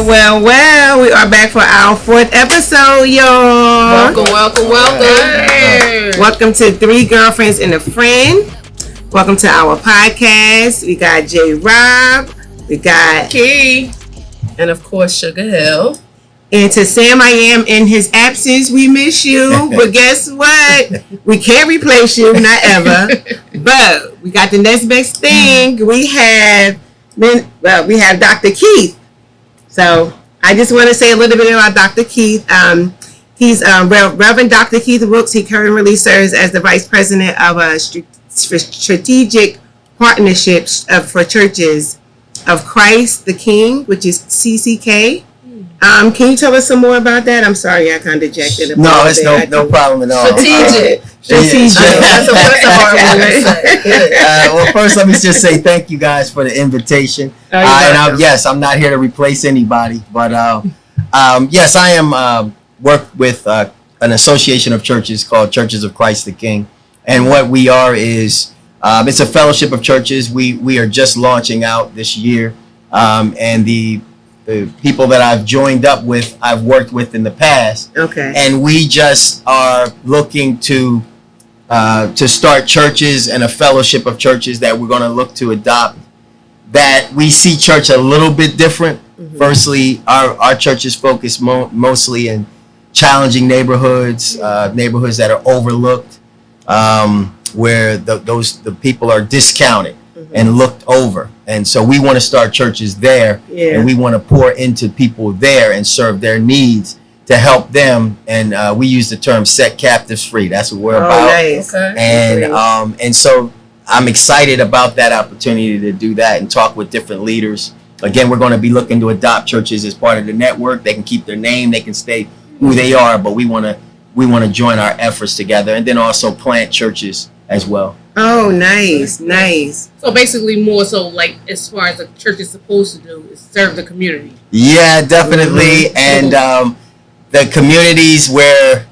Well, we are back for our 4th episode, y'all. Welcome. Welcome to Three Girlfriends and a Friend. Welcome to our podcast. We got J. Rob, we got Key, and of course Sugar Hill. And to Sam I Am in his absence, we miss you. But guess what? We can't replace you, not ever. But we got the next best thing. We have Dr. Keith. So I just want to say a little bit about Dr. Keith. He's Reverend Dr. Keith Wilks. He currently serves as the Vice President of Strategic Partnerships for Churches of Christ the King, which is CCK. Can you tell us some more about that? I'm sorry, I kind of ejected it. No, it's no problem at all. Strategic. That's a hard one to say. Well, first, let me just say thank you guys for the invitation. I'm not here to replace anybody, but yes, I am work with an association of churches called Churches of Christ the King, and what we are is it's a fellowship of churches. We are just launching out this year, and the people that I've joined up with, I've worked with in the past. Okay. And we just are looking to start churches and a fellowship of churches that we're going to look to adopt, that we see church a little bit different. Mm-hmm. Firstly, our church is focused mostly in challenging neighborhoods, neighborhoods that are overlooked, where the people are discounted and looked over. And so we want to start churches there, and we want to pour into people there and serve their needs to help them. And we use the term set captives free. That's what we're about. Nice. Okay. And so I'm excited about that opportunity to do that and talk with different leaders. Again, we're going to be looking to adopt churches as part of the network. They can keep their name, they can stay who they are, but we want to join our efforts together, and then also plant churches as well. Oh, nice. So basically more so like as far as a church is supposed to do is serve the community. Yeah, definitely. And the communities where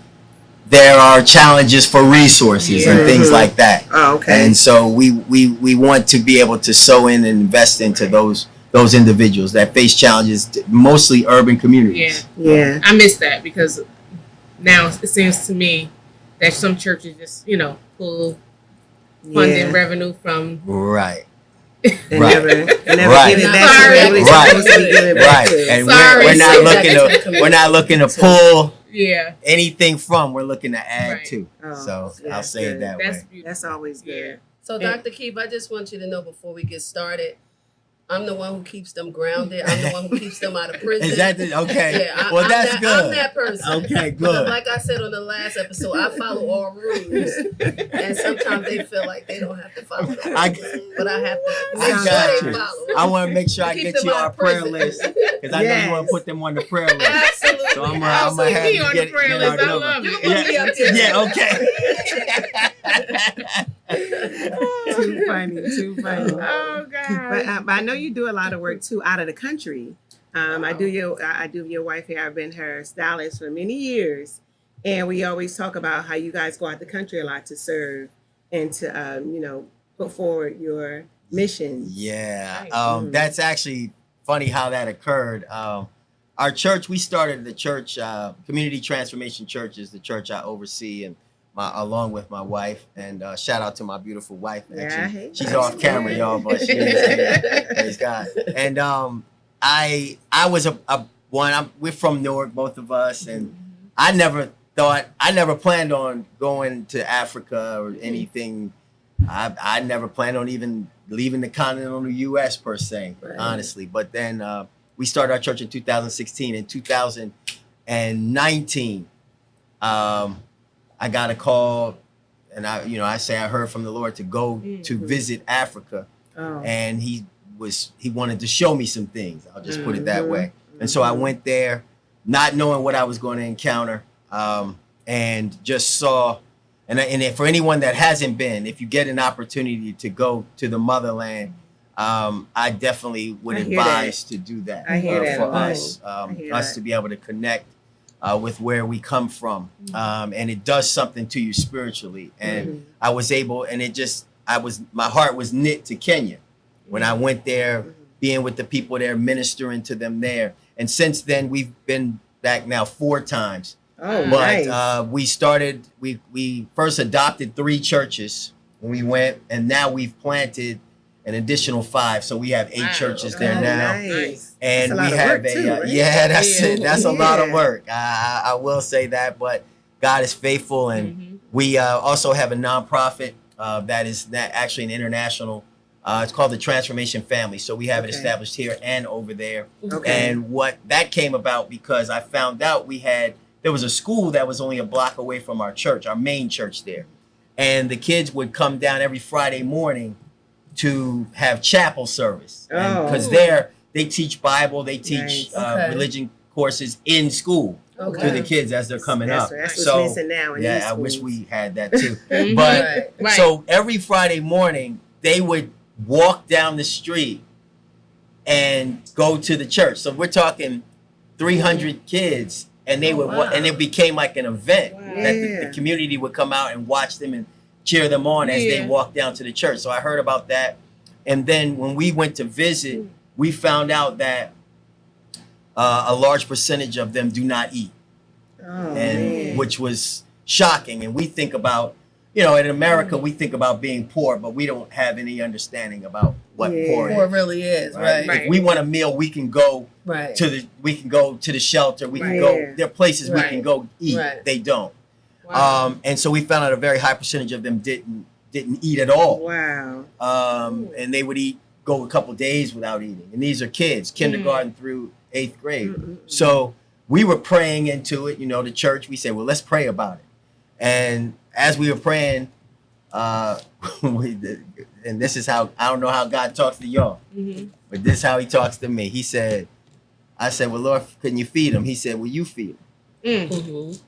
there are challenges for resources and things like that. Oh, okay. And so we want to be able to sow in and invest into those individuals that face challenges, mostly urban communities. Yeah. I miss that because now it seems to me that some churches just, pull funding revenue from right. And never give it back. Right. And we're not looking to pull anything from. We're looking to add to. So I'll say it that way. That's always good. Yeah. So Dr. Keith, I just want you to know before we get started, I'm the one who keeps them grounded. I'm the one who keeps them out of prison. Is that okay? Yeah, that's good. I'm that person. Okay, good. But like I said on the last episode, I follow all rules, and sometimes they feel like they don't have to follow the rules, but I have to make sure they follow. I want to make sure I get you our prayer list because I know you want to put them on the prayer list. Absolutely. So I'm gonna have you get prayer list. I love it. Yeah, okay. Too funny. Oh God. But I know you do a lot of work too out of the country. I do your wife here. I've been her stylist for many years, and we always talk about how you guys go out the country a lot to serve and to put forward your missions. Yeah, that's actually funny how that occurred. Our church, we started the church, Community Transformation Church is the church I oversee, and along with my wife, and shout out to my beautiful wife. Actually, she's off camera, y'all, but she is here. Praise God. And I was we're from Newark, both of us, and I never planned on going to Africa or anything. I never planned on even leaving the continental U.S. per se, honestly. But then we started our church in 2016. In 2019, I got a call, and I heard from the Lord to go to visit Africa, and he wanted to show me some things. I'll just put it that way. And so I went there, not knowing what I was going to encounter, and just saw. And for anyone that hasn't been, if you get an opportunity to go to the motherland, I definitely would advise to do that. I hear that. For us to be able to connect with where we come from, and it does something to you spiritually. And I was able, and my heart was knit to Kenya when I went there. being with the people there, ministering to them there. And since then, we've been back now 4 times. Oh, But nice. we first adopted 3 churches when we went, and now we've planted an additional 5. So we have 8 Wow. churches Oh, there now. nice. And That's a lot we of have work too, right? yeah, that's Yeah. it. That's a lot of Yeah. work. I will say that, but God is faithful, and we also have a nonprofit that is actually an international. It's called the Transformation Family. So we have it Okay. established here and over there. Okay. And what that came about because I found out there was a school that was only a block away from our church, our main church there, and the kids would come down every Friday morning to have chapel service because they teach Bible, they teach Nice. Okay. religion courses in school to the kids as they're coming up. That's what's So missing now in these yeah, I wish schools. we had that too. Mhm. But Right. Right. so every Friday morning they would walk down the street and go to the church. So we're talking 300 kids, and they would wow. and it became like an event Wow. that Yeah. the community would come out and watch them and cheer them on as they Yeah. walked down to the church. So I heard about that, and then when we went to visit, we found out that a large percentage of them do not eat, Oh, and man. which was shocking. And we think about, in America, we think about being poor, but we don't have any understanding about what Yeah. poor Poor is. really is, Right? right? If we want a meal, we can go Right. to the shelter. We can Right. go. Yeah. There are places we Right. can go eat. Right. They don't. Wow. And so we found out a very high percentage of them didn't eat at all. Wow. And they would go a couple days without eating. And these are kids, kindergarten through 8th grade. Mm-mm. So we were praying into it, the church. We said, well, let's pray about it. And as we were praying, and this is how, I don't know how God talks to y'all, but this is how he talks to me. I said, well, Lord, couldn't you feed them? He said, well, you feed them. Mm.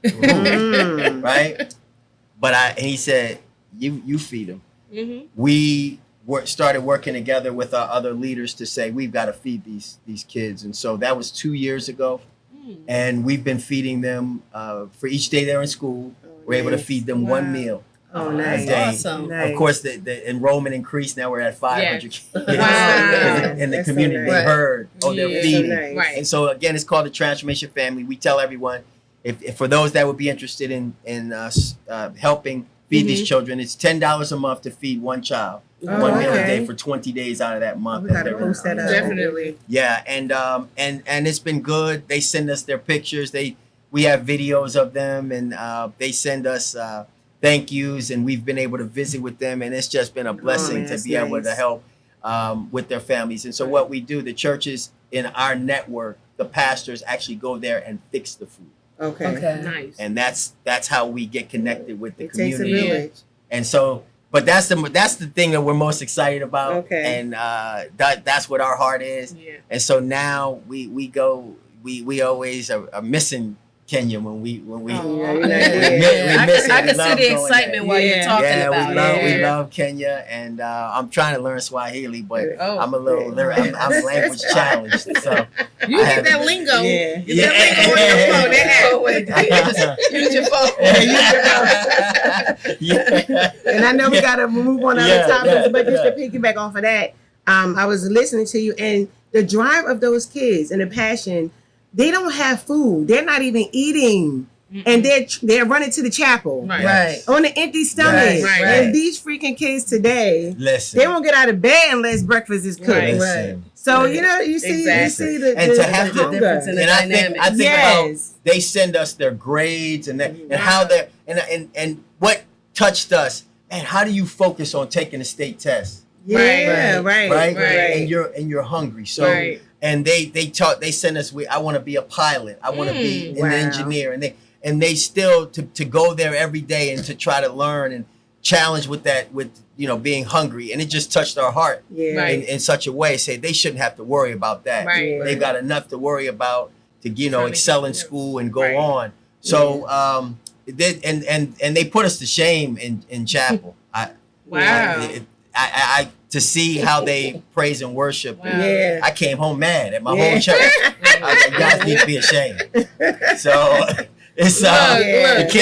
Mm. Right? And he said, you feed them. Mhm. We started working together with our other leaders to say, we've got to feed these kids. And so that was 2 years ago. And we've been feeding them for each day they're in school. We're able to feed them one Wow. meal. Oh, a nice. day. Awesome. Nice. Of course, the enrollment increased. Now we're at 500 kids. Wow. In the That's so community, nice. they Right. heard, they're Yeah. That's so feeding. nice. Right. And so again, it's called the Transformation Family. We tell everyone, if for those that would be interested in helping feed these children, it's $10 a month to feed one child, Oh, one meal a okay. day for 20 days out of that month. We gotta they're post that in up. school. Definitely. Yeah, and it's been good. They send us their pictures. We have videos of them, and they send us thank yous, and we've been able to visit with them, and it's just been a blessing man, to that's be able to nice. help with their families. And so what we do, the churches in our network, the pastors actually go there and fix the food, Okay. Okay. Nice. and that's how we get connected with the It takes a community. village. And so, but that's the thing that we're most excited about, Okay. and that's what our heart is. Yeah. And so now we always are missing Kenya when we Oh, we yeah, we miss it. I We can love see the going excitement there. while you're Yeah. talking Yeah, about we it. love Kenya, and I'm trying to learn Swahili, but Oh. I'm a little I'm language challenged. So You I get have- that lingo. Yeah. Get that lingo on your phone. That app. Oh, wait, just use your phone. yeah. And I know we got to move on to Yeah, other topics, yeah, but just to yeah. piggyback off of that, I was listening to you, and the drive of those kids and the passion, they don't have food. They're not even eating. And they're running to the chapel Right. Yes. on an empty stomach. Right, right. And these freaking kids today, Listen. they won't get out of bed unless breakfast is cooked. Right. Listen. So Right. you see, Exactly. you see the, And the, to the have the hunger. difference in the And I think dynamic. about Yes. they send us their grades and how they're and what touched us. And how do you focus on taking a state test? Yeah, right, Right? Right. And you're hungry. So Right. and they send us I want to be a pilot. I want to be an Wow. engineer. And they still to go there every day and to try to learn and challenge with being hungry. And it just touched our heart Yeah. Right. in such a way. Say they shouldn't have to worry about that. Right. They've got enough to worry about to Trying to excel in get- school and go Right. on. So and they put us to shame in chapel. Wow. I to see how they praise and worship. Wow. Yeah. I came home mad at my Yeah. whole church. I was like, you guys need to be ashamed. So it's Look,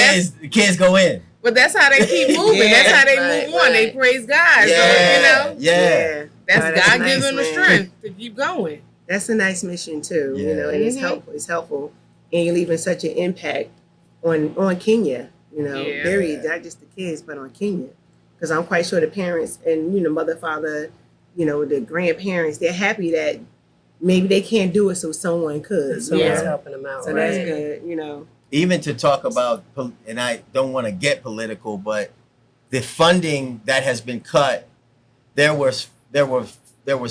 the kids go in. But that's how they keep moving. Yeah. That's how they Right, move on. They right. praise God. Yeah. So, Yeah. That's God nice, gives them the man. strength to keep going. That's a nice mission too, Yeah. you know, and it's helpful. It's helpful, and you're leaving such an impact on Kenya. You know, Yeah. period. Not just the kids, but on Kenya, because I'm quite sure the parents and mother, father, the grandparents, they're happy that maybe they can't do it, so someone could. Someone's Yeah. helping them out. So right? that's good. Even to talk about, and I don't want to get political, but the funding that has been cut, there was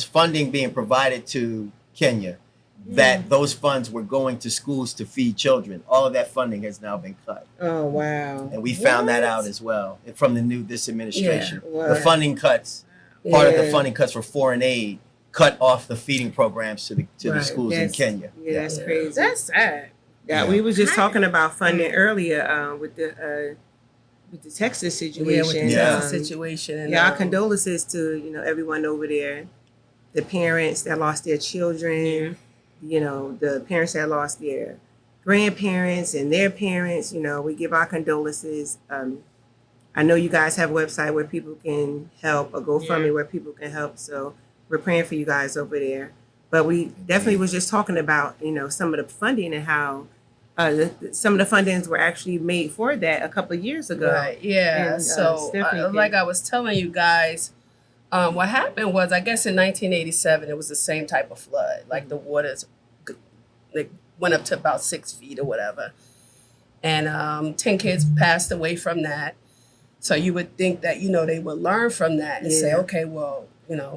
funding being provided to Kenya, that those funds were going to schools to feed children. All of that funding has now been cut, Oh wow. and we found that out as well from this administration. Yeah. The funding cuts, part of the Yeah. funding cuts for foreign aid, cut off the feeding programs to the Right. schools in That's- Kenya. Yeah, that's Yeah. crazy. That's sad. Yeah, Yeah. we was just talking about funding earlier with the Texas situation. Yeah, with the Yeah. situation. And, Yeah, our condolences to everyone over there, the parents that lost their children, the parents that lost their grandparents and their parents. We give our condolences. I know you guys have a website where people can help, a GoFundMe where people can help. So we're praying for you guys over there. But we definitely was just talking about some of the funding and how some of the fundings were actually made for that a couple of years ago. Right. Yeah. And, So, Stephanie like I was telling you guys, what happened was, I guess in 1987, it was the same type of flood. Like the waters, like, went up to about 6 feet or whatever, and 10 kids passed away from that. So you would think that they would learn from that and say, Yeah. okay, well,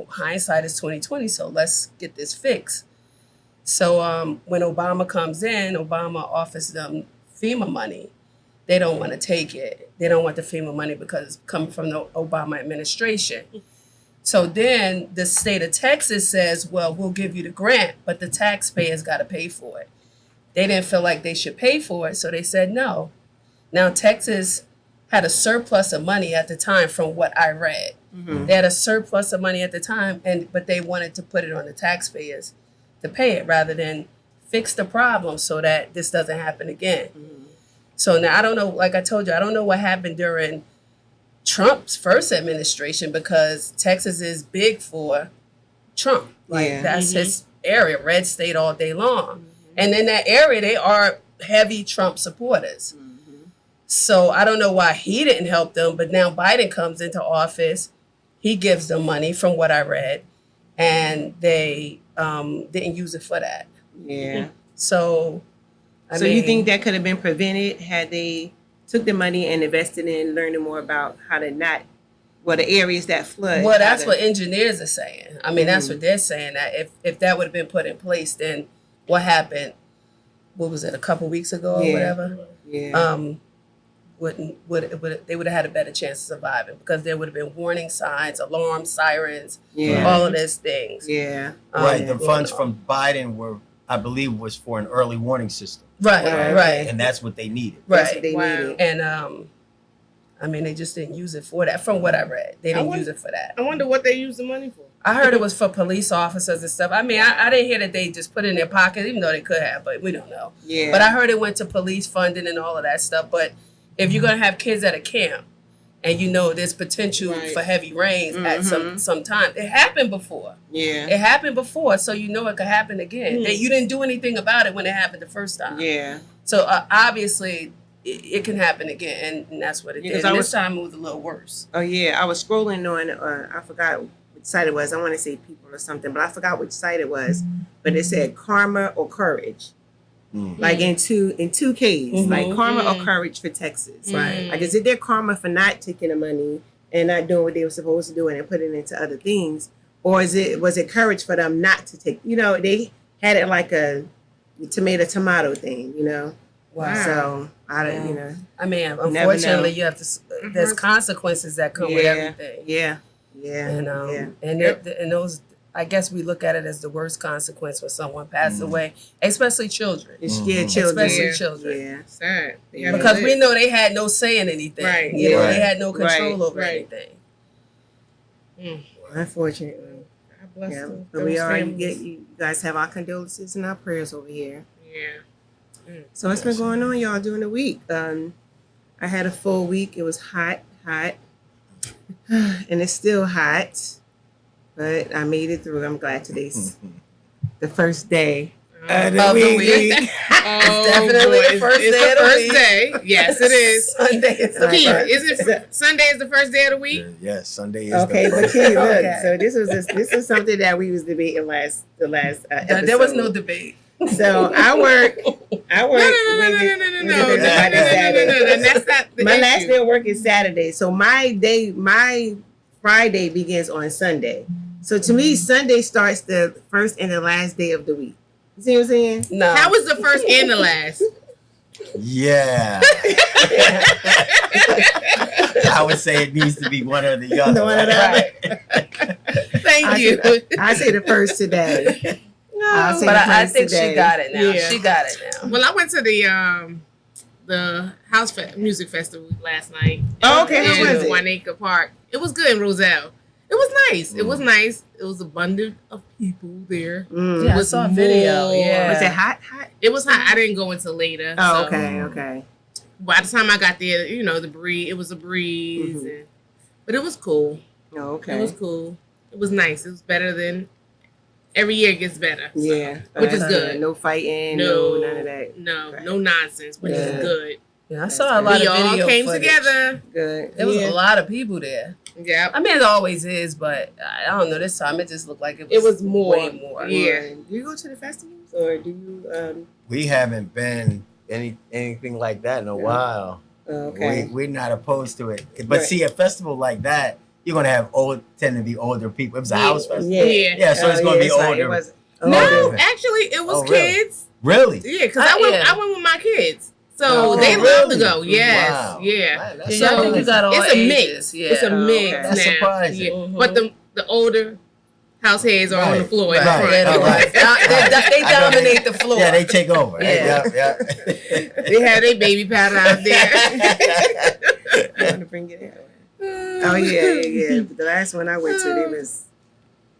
hindsight is 2020, so let's get this fixed. So when Obama comes in, Obama offers them FEMA money. They don't want to take it. They don't want the FEMA money because it's coming from the Obama administration. So then the state of Texas says, well, we'll give you the grant, but the taxpayers got to pay for it. They didn't feel like they should pay for it, so they said no. Now, Texas had a surplus of money at the time from what I read. Mm-hmm. They had a surplus of money at the time, but they wanted to put it on the taxpayers to pay it rather than fix the problem so that this doesn't happen again. Mm-hmm. So now I don't know, like I told you, I don't know what happened during Trump's first administration, because Texas is big for Trump. Like Yeah. that's his area, red state all day long. And in that area, they are heavy Trump supporters. So I don't know why he didn't help them, but now Biden comes into office, he gives them money from what I read, and they didn't use it for that. Yeah. So, I So mean, you think that could have been prevented had they took the money and invested in learning more about how to not, the areas that flood? well, how that's to- what engineers are saying. I mean, that's what they're saying, that if that would have been put in place, then what happened, what was it, a couple weeks ago or Yeah. whatever? Yeah. They would have had a better chance of surviving, because there would have been warning signs, alarms, sirens, Yeah. all of those things. Yeah. Right. The going funds on. from Biden were, I believe, was for an early warning system, Right. and that's what they needed. That's what Right. they Wow. needed. And I mean, they just didn't use it for that. From what I read, they didn't use it for that. I wonder what they use the money for. I heard it was for police officers and stuff. I mean, I didn't hear that they just put it in their pocket, even though they could have, but we don't know. Yeah. But I heard it went to police funding and all of that stuff. But if you're gonna have kids at a camp, and there's potential Right. for heavy rains at some time, it happened before. Yeah. It happened before, so it could happen again. That you didn't do anything about it when it happened the first time. Yeah. So obviously, it can happen again, and that's what it Yeah, did. 'cause I And was- this time it was a little worse. Oh yeah. I was scrolling on. I forgot which site it was. I want to say People or something, but I forgot which site it was. But it said karma or courage. Mm. Like in two Ks, like karma or courage for Texas. Right. Like, is it their karma for not taking the money and not doing what they were supposed to do and putting it into other things, or was it courage for them not to take? They had it like a tomato thing. Wow. So I don't. Yeah. I mean, never unfortunately, know. you have to. There's consequences that come with everything. Yeah. And Yeah. and those, I guess we look at it as the worst consequence when someone passes away, especially children. It's scared children. Especially Yeah. children. Yeah. Sad. They Yeah. gotta Because live. we know they had no say in anything. Right. Right. They had no control Right. over Right. anything. Unfortunately. God bless Yeah. them. But we Those are. families. You guys have our condolences and our prayers over here. Yeah. So what's been going on, y'all, during the week? I had a full week. It was hot, and it's still hot. But I made it through. I'm glad today's the first day Oh, of the week. oh, definitely boy. the first It's day of the the first week. day. Yes, it is. Sunday is the Keith, first. is it Sunday is the first day of the week? Yes, Sunday is Okay, the but first. Keith, look. Okay. So this is something that we was debating the last episode. There was no debate. So I work. No, that's not the My last issue. day of work is Saturday, so my Friday begins on Sunday. So to me, Sunday starts the first and the last day of the week. You see what I'm saying? No. How was the first and the last? Yeah. I would say it needs to be one or the other. One or the right? Thank you. I say the first today. I'll say But the I first think today. she got it now. Yeah. She got it now. Well, I went to the music festival last night. Oh, okay. In How was it? 1 Acre Park. It was good in Roselle. It was nice. It was nice. It was abundant of people there. Mm. Yeah, I was saw a video. more- Yeah. Was it hot? It was hot. I didn't go until later. Oh, so okay, okay. by the time I got there, the breeze. It was a breeze, Mhm. but it was cool. Oh, It was okay. cool. It was nice. It was better than every year. It gets better. So, Yeah, which is that's good. No fighting, No, none of that. No, Right. no nonsense, which Yeah. is good. Yeah, I saw a lot We of all video came footage. together. Good. There was Yeah. a lot of people there. Yeah. I mean, it always is, but I don't know. This time it just looked like It was more. way more. Yeah. Do you go to the festivals or do you? We haven't been anything like that in a while. Okay. We're not opposed to it. But Right. see, a festival like that, you're gonna have tend to be older people. It was a house festival. Yeah. Yeah, so it's gonna be it's like- older. it was No, older. actually, it was Oh, really? kids. Really? Yeah, because I went. yeah. I went with my kids, so Oh, they love to really? go. Yes, Wow. yeah. Man, that's Yeah, I think you surprising. got all It's a mix. ages. Yeah. It's a Oh, mix okay. That's now. surprising. Yeah. Mhm. But the older house heads are on the Right, floor in right, front. Yeah, they, right. they I know. dominate the floor. Yeah, they take over. Yeah. Yeah. They had their baby powder out there. I want to bring it out. Oh yeah. But the last one I went to, it was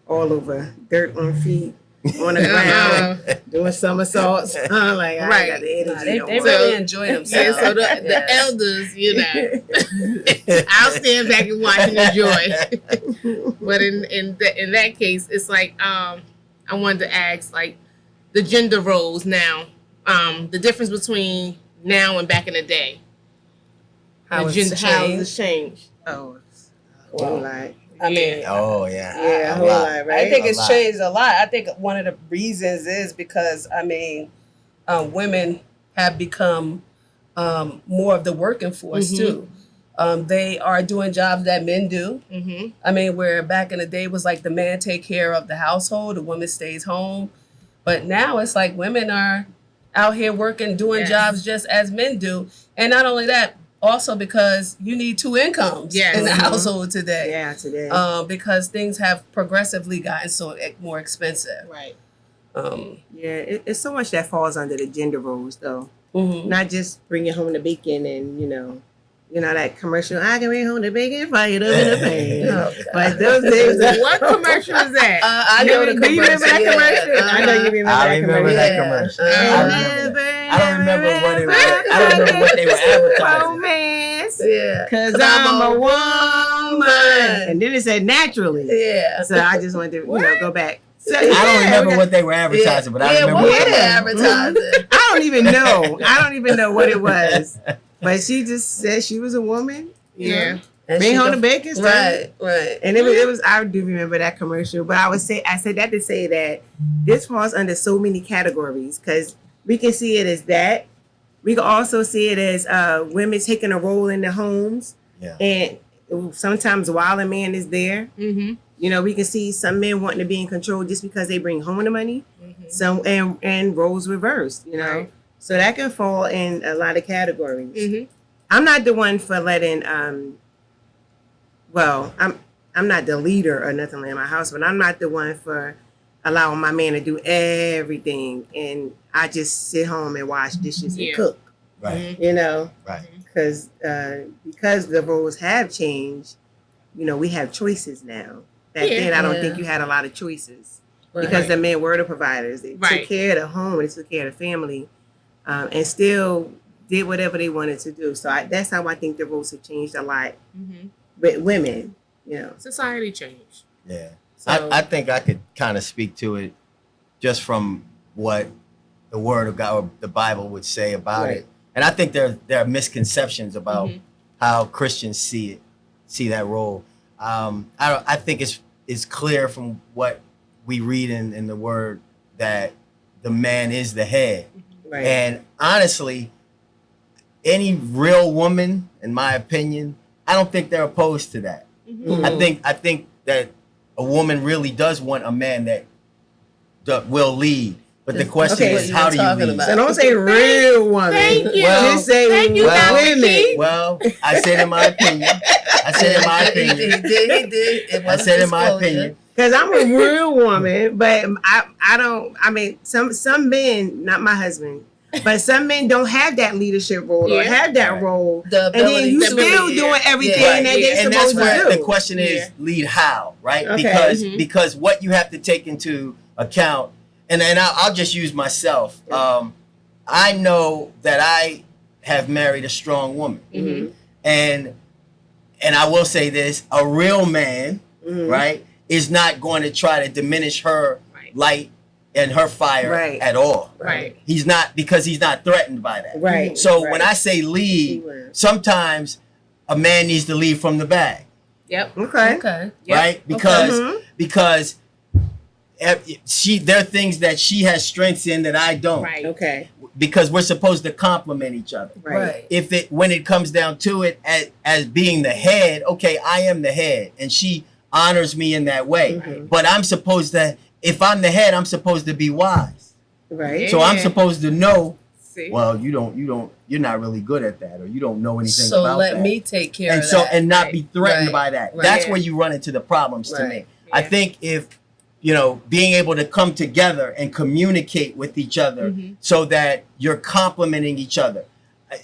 all over dirt on feet, on the ground, doing somersaults. I'm like, I Right. ain't got the energy. Nah, they no more. really enjoy Yeah, themselves. so the Yes. elders, I'll stand back and watch and enjoy. But in that case, it's like I wanted to ask like the gender roles now, the difference between now and back in the day. How The it's gender, how changed. it's changed. Oh, it's a whole lot. I mean, Oh yeah. Yeah, a A whole lot. lot, right? I think A it's lot. changed a lot. I think one of the reasons is because women have become more of the working force Mhm. too. They are doing jobs that men do. Mm-hmm. I mean, where back in the day was like the man take care of the household, the woman stays home. But now it's like women are out here working, doing Yes. jobs just as men do. And not only that, also because you need two incomes Yes. in the Mhm. household today. Yeah, today. Because things have progressively gotten so more expensive. Right. Yeah, it's so much that falls under the gender roles, though. Mhm. Not just bringing home the bacon and that commercial. I can bring home the bacon, fire it up in the pan. Oh, But those days, What commercial is that? I know the Do you remember that commercial. commercial? I know you remember I that remember commercial. that Yeah. commercial. Uh-huh. I remember that. I don't remember what it was. I don't remember what they were advertising. Romance. Yeah. Cause I'm a woman. And then it said naturally. Yeah. So I just wanted to, go back. So, I don't remember what they were advertising, but I remember what what were it they was. advertising? I don't even know. I don't even know what it was. But she just said she was a woman. Yeah. And Bring she home go- the bacon. stuff. Right. And it was. I do remember that commercial. But I said that to say that this falls under so many categories because we can see it as that. We can also see it as women taking a role in the homes. Yeah. And sometimes while a man is there, Mm-hmm. we can see some men wanting to be in control just because they bring home the money. Mm-hmm. Some and roles reversed. Right. So that can fall in a lot of categories. Mm-hmm. I'm not the one for letting I'm not the leader or nothing like in my house, but I'm not the one for allowing my man to do everything and I just sit home and wash dishes and Yeah. cook. Right. Right. Because the roles have changed, we have choices now. Back Yeah. then, I don't Yeah. think you had a lot of choices because Right. the men were the providers. They Right. took care of the home, they took care of the family, and still did whatever they wanted to do. So that's how I think the roles have changed a lot Mm-hmm. with women. Society changed. Yeah. So I think I could kind of speak to it just from what the Word of God or the Bible would say about Right. it. And I think there are misconceptions about how Christians see that role. I think it's clear from what we read in the Word that the man is the head. Right. And honestly, any real woman, in my opinion, I don't think they're opposed to that. Mhm. I think that a woman really does want a man that will lead. But the question Okay, is, how do you talking lead? about. So don't say real woman. Thank you. Well, Just say Thank you, Well- Dr. women. Keith. Well, I said in my opinion. I said in my He opinion. did. It I wasn't said in my disclosure. opinion. Because I'm a real woman, but I don't. I mean, some men, not my husband, but some men don't have that leadership role or Yeah. have that Right. role, The and then ability you to still lead. doing everything Yeah. that Yeah. they're And that's supposed where to the do. question is, Yeah. lead how, right? Okay. Because Mhm. because what you have to take into account, and I'll just use myself. I know that I have married a strong woman, Mhm. and I will say this: a real man, Mhm. right, is not going to try to diminish her Right. light and her fire Right. at all. Right. He's not, because he's not threatened by that. Right. So right. when I say lead, Keyword. sometimes a man needs to lead from the back, Yep. Okay. Okay. Yep. right? Because Mhm. because there are things that she has strengths in that I don't. Right. Okay. Because we're supposed to complement each other. Right. Right. When it comes down to it, as being the head, okay, I am the head, and she honors me in that way. Mhm. But I'm supposed to, if I'm the head, I'm supposed to be wise. Right. So I'm Yeah. supposed to know. See. Well, you're not really good at that, or you don't know anything So about let that. me take care And of so that. and not Right. be threatened Right. by that. Right. That's Yeah. where you run into the problems to Right. me. I Yeah. think if being able to come together and communicate with each other Mhm. so that you're complementing each other.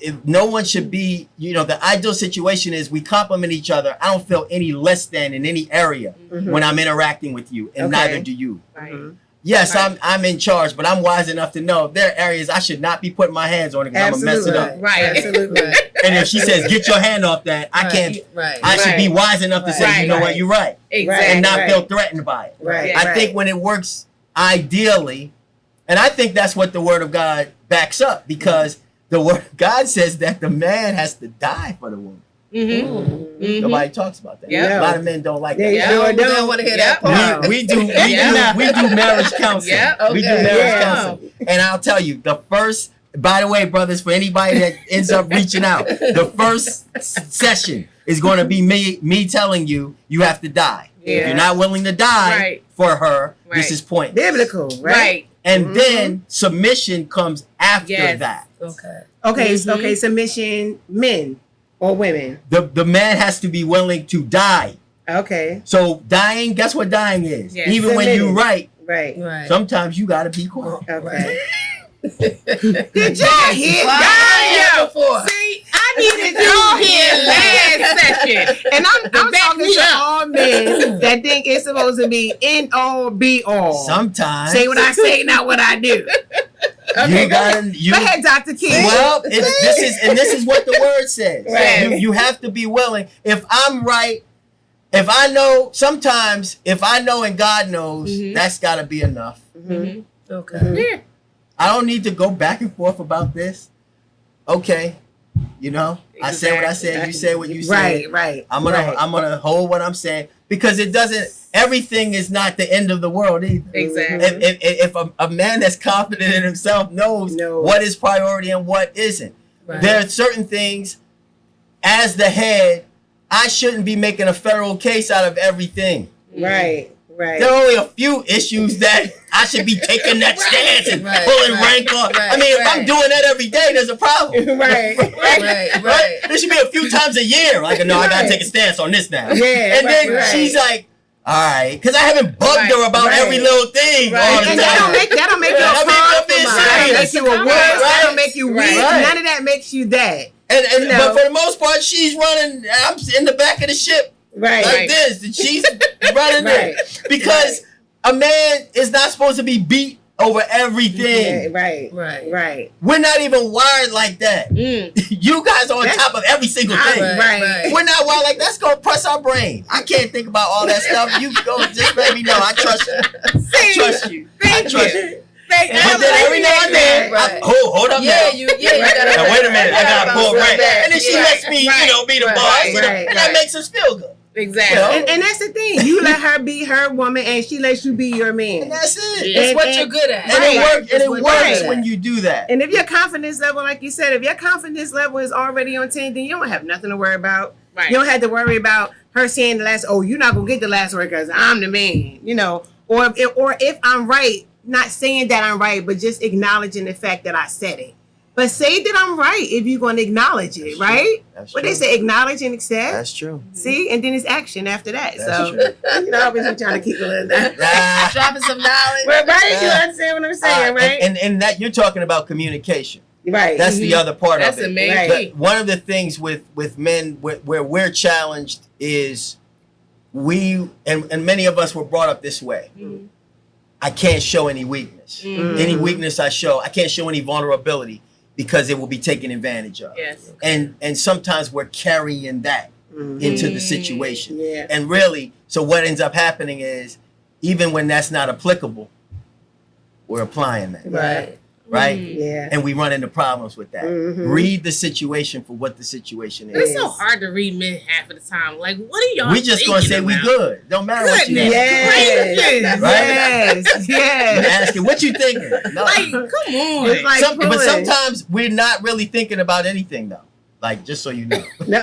If no one should be, the ideal situation is we complement each other. I don't feel any less than in any area Mhm. when I'm interacting with you, and Okay. neither do you. Right. Mhm. Yes, Right. I'm in charge, but I'm wise enough to know there are areas I should not be putting my hands on it because I'm gonna mess it Absolutely. up. Right. Absolutely. Right. And if she says, "Get your hand off that," I Right. can't. Right. I should be Right. wise enough to say, Right. "You know what? Right. You're right," Exactly. and not Right. feel threatened by it. Right. Yeah. I right. think when it works ideally, and I think that's what the Word of God backs up, because the Word of God says that the man has to die for the woman. Mm-hmm. Mhm. Mm-hmm. Nobody talks about that. Yeah. A lot of men don't like They that. sure We don't don't. want to hear Yep. that part. We do Yeah. marriage counseling. Yeah. We do Okay. marriage Yeah. counseling. And I'll tell you, by the way, brothers, for anybody that ends up reaching out, the first session is going to be me telling you have to die. If Yeah. you're not willing to die Right. for her, this Right. is pointless. Biblical, right? Right. And Mhm. then submission comes after Yes. that. Okay. Okay. Mhm. Okay. Submission, men or women. The man has to be willing to die. Okay. So dying, guess what dying is? Yes. Even when you Submitting. right, Right. Right. sometimes you gotta be quiet. Okay. Did y'all hear that? Yo, Before. see, I needed you here last session. And I'm back talking me to up. all men that think it's supposed to be end all be all. Sometimes Say what I say, not what I do. Okay, you gotta you Go ahead, Dr. King. well this is what the word says. Right. You have to be willing. If I'm right, if I know, sometimes if I know and God knows, Mhm. that's gotta be enough. Mhm. Okay. Mhm. Yeah. I don't need to go back and forth about this. Okay. I said what I said, you said what you said. Right. I'm gonna hold what I'm saying, because everything is not the end of the world either. Exactly. If a man that's confident in himself knows No. what is priority and what isn't. Right. There are certain things, as the head, I shouldn't be making a federal case out of everything. Right. There are only a few issues that I should be taking that stance and Right, pulling right, rank on. right, I mean, if I'm right. doing that every day, there's a problem. Right. Right. There should be a few times a year. Like, no, I gotta Right. take a stance on this now. Yeah. And then right. she's like, all right, because I haven't bugged her Right, about right. every little thing Right. all the And time. that don't make you a That means I'm being compromise. That don't make serious. you a worse. Right. That don't make you weak. Right. None of that makes you that. And No. but for the most part, she's running. I'm in the back of the ship Right. like this, and she's running Right. it because a man is not supposed to be beat over everything. Yeah, right. Right. Right. We're not even wired like that. You guys are on top of every single thing. Right. We're not wired like that's gonna press our brain. I can't think about all that stuff. You go just let me know. I trust you. I trust you. I trust you. But then every now and then, hold up now. You gotta. Now, wait a minute, I gotta pull right. And then she lets me, be the boss. Right. And that makes us feel good. Exactly. You know? And that's the thing. You let her be her woman, and she lets you be your man. And that's it. It's what you're good at. And it Right. works when you do that. And if your confidence level, like you said, if your confidence level is already on 10, then you don't have nothing to worry about. Right. You don't have to worry about her saying the last, you're not going to get the last word because I'm the man, Or if I'm right, not saying that I'm right, but just acknowledging the fact that I said it. But say that I'm right if you're going to acknowledge it, right? That's What true. they say, acknowledge and accept. That's true. See? And then it's action after that. That's so, true. I always been trying to keep it a little down. Dropping some knowledge. But right, you understand what I'm saying, right? And that you're talking about communication. Right. That's the other part That's of it. amazing. Right. One of the things with men where we're challenged is and many of us were brought up this way. Mhm. I can't show any weakness. Mhm. Any weakness I show, I can't show any vulnerability because it will be taken advantage of. Yes. And sometimes we're carrying that Mhm. into the situation. Yeah. And really, so what ends up happening is even when that's not applicable, we're applying that. Right. Right? Yeah. And we run into problems with that. Mhm. Read the situation for what the situation is. It's so hard to read men half of the time. Like, what are y'all We just gonna say thinking we about? good. Don't matter what you Goodness. ask. Yes. Gracious. Yes. You Yes. asking what you thinking. No. Like, come on. It's like But pulling. sometimes we're not really thinking about anything though. Like just so you know. No.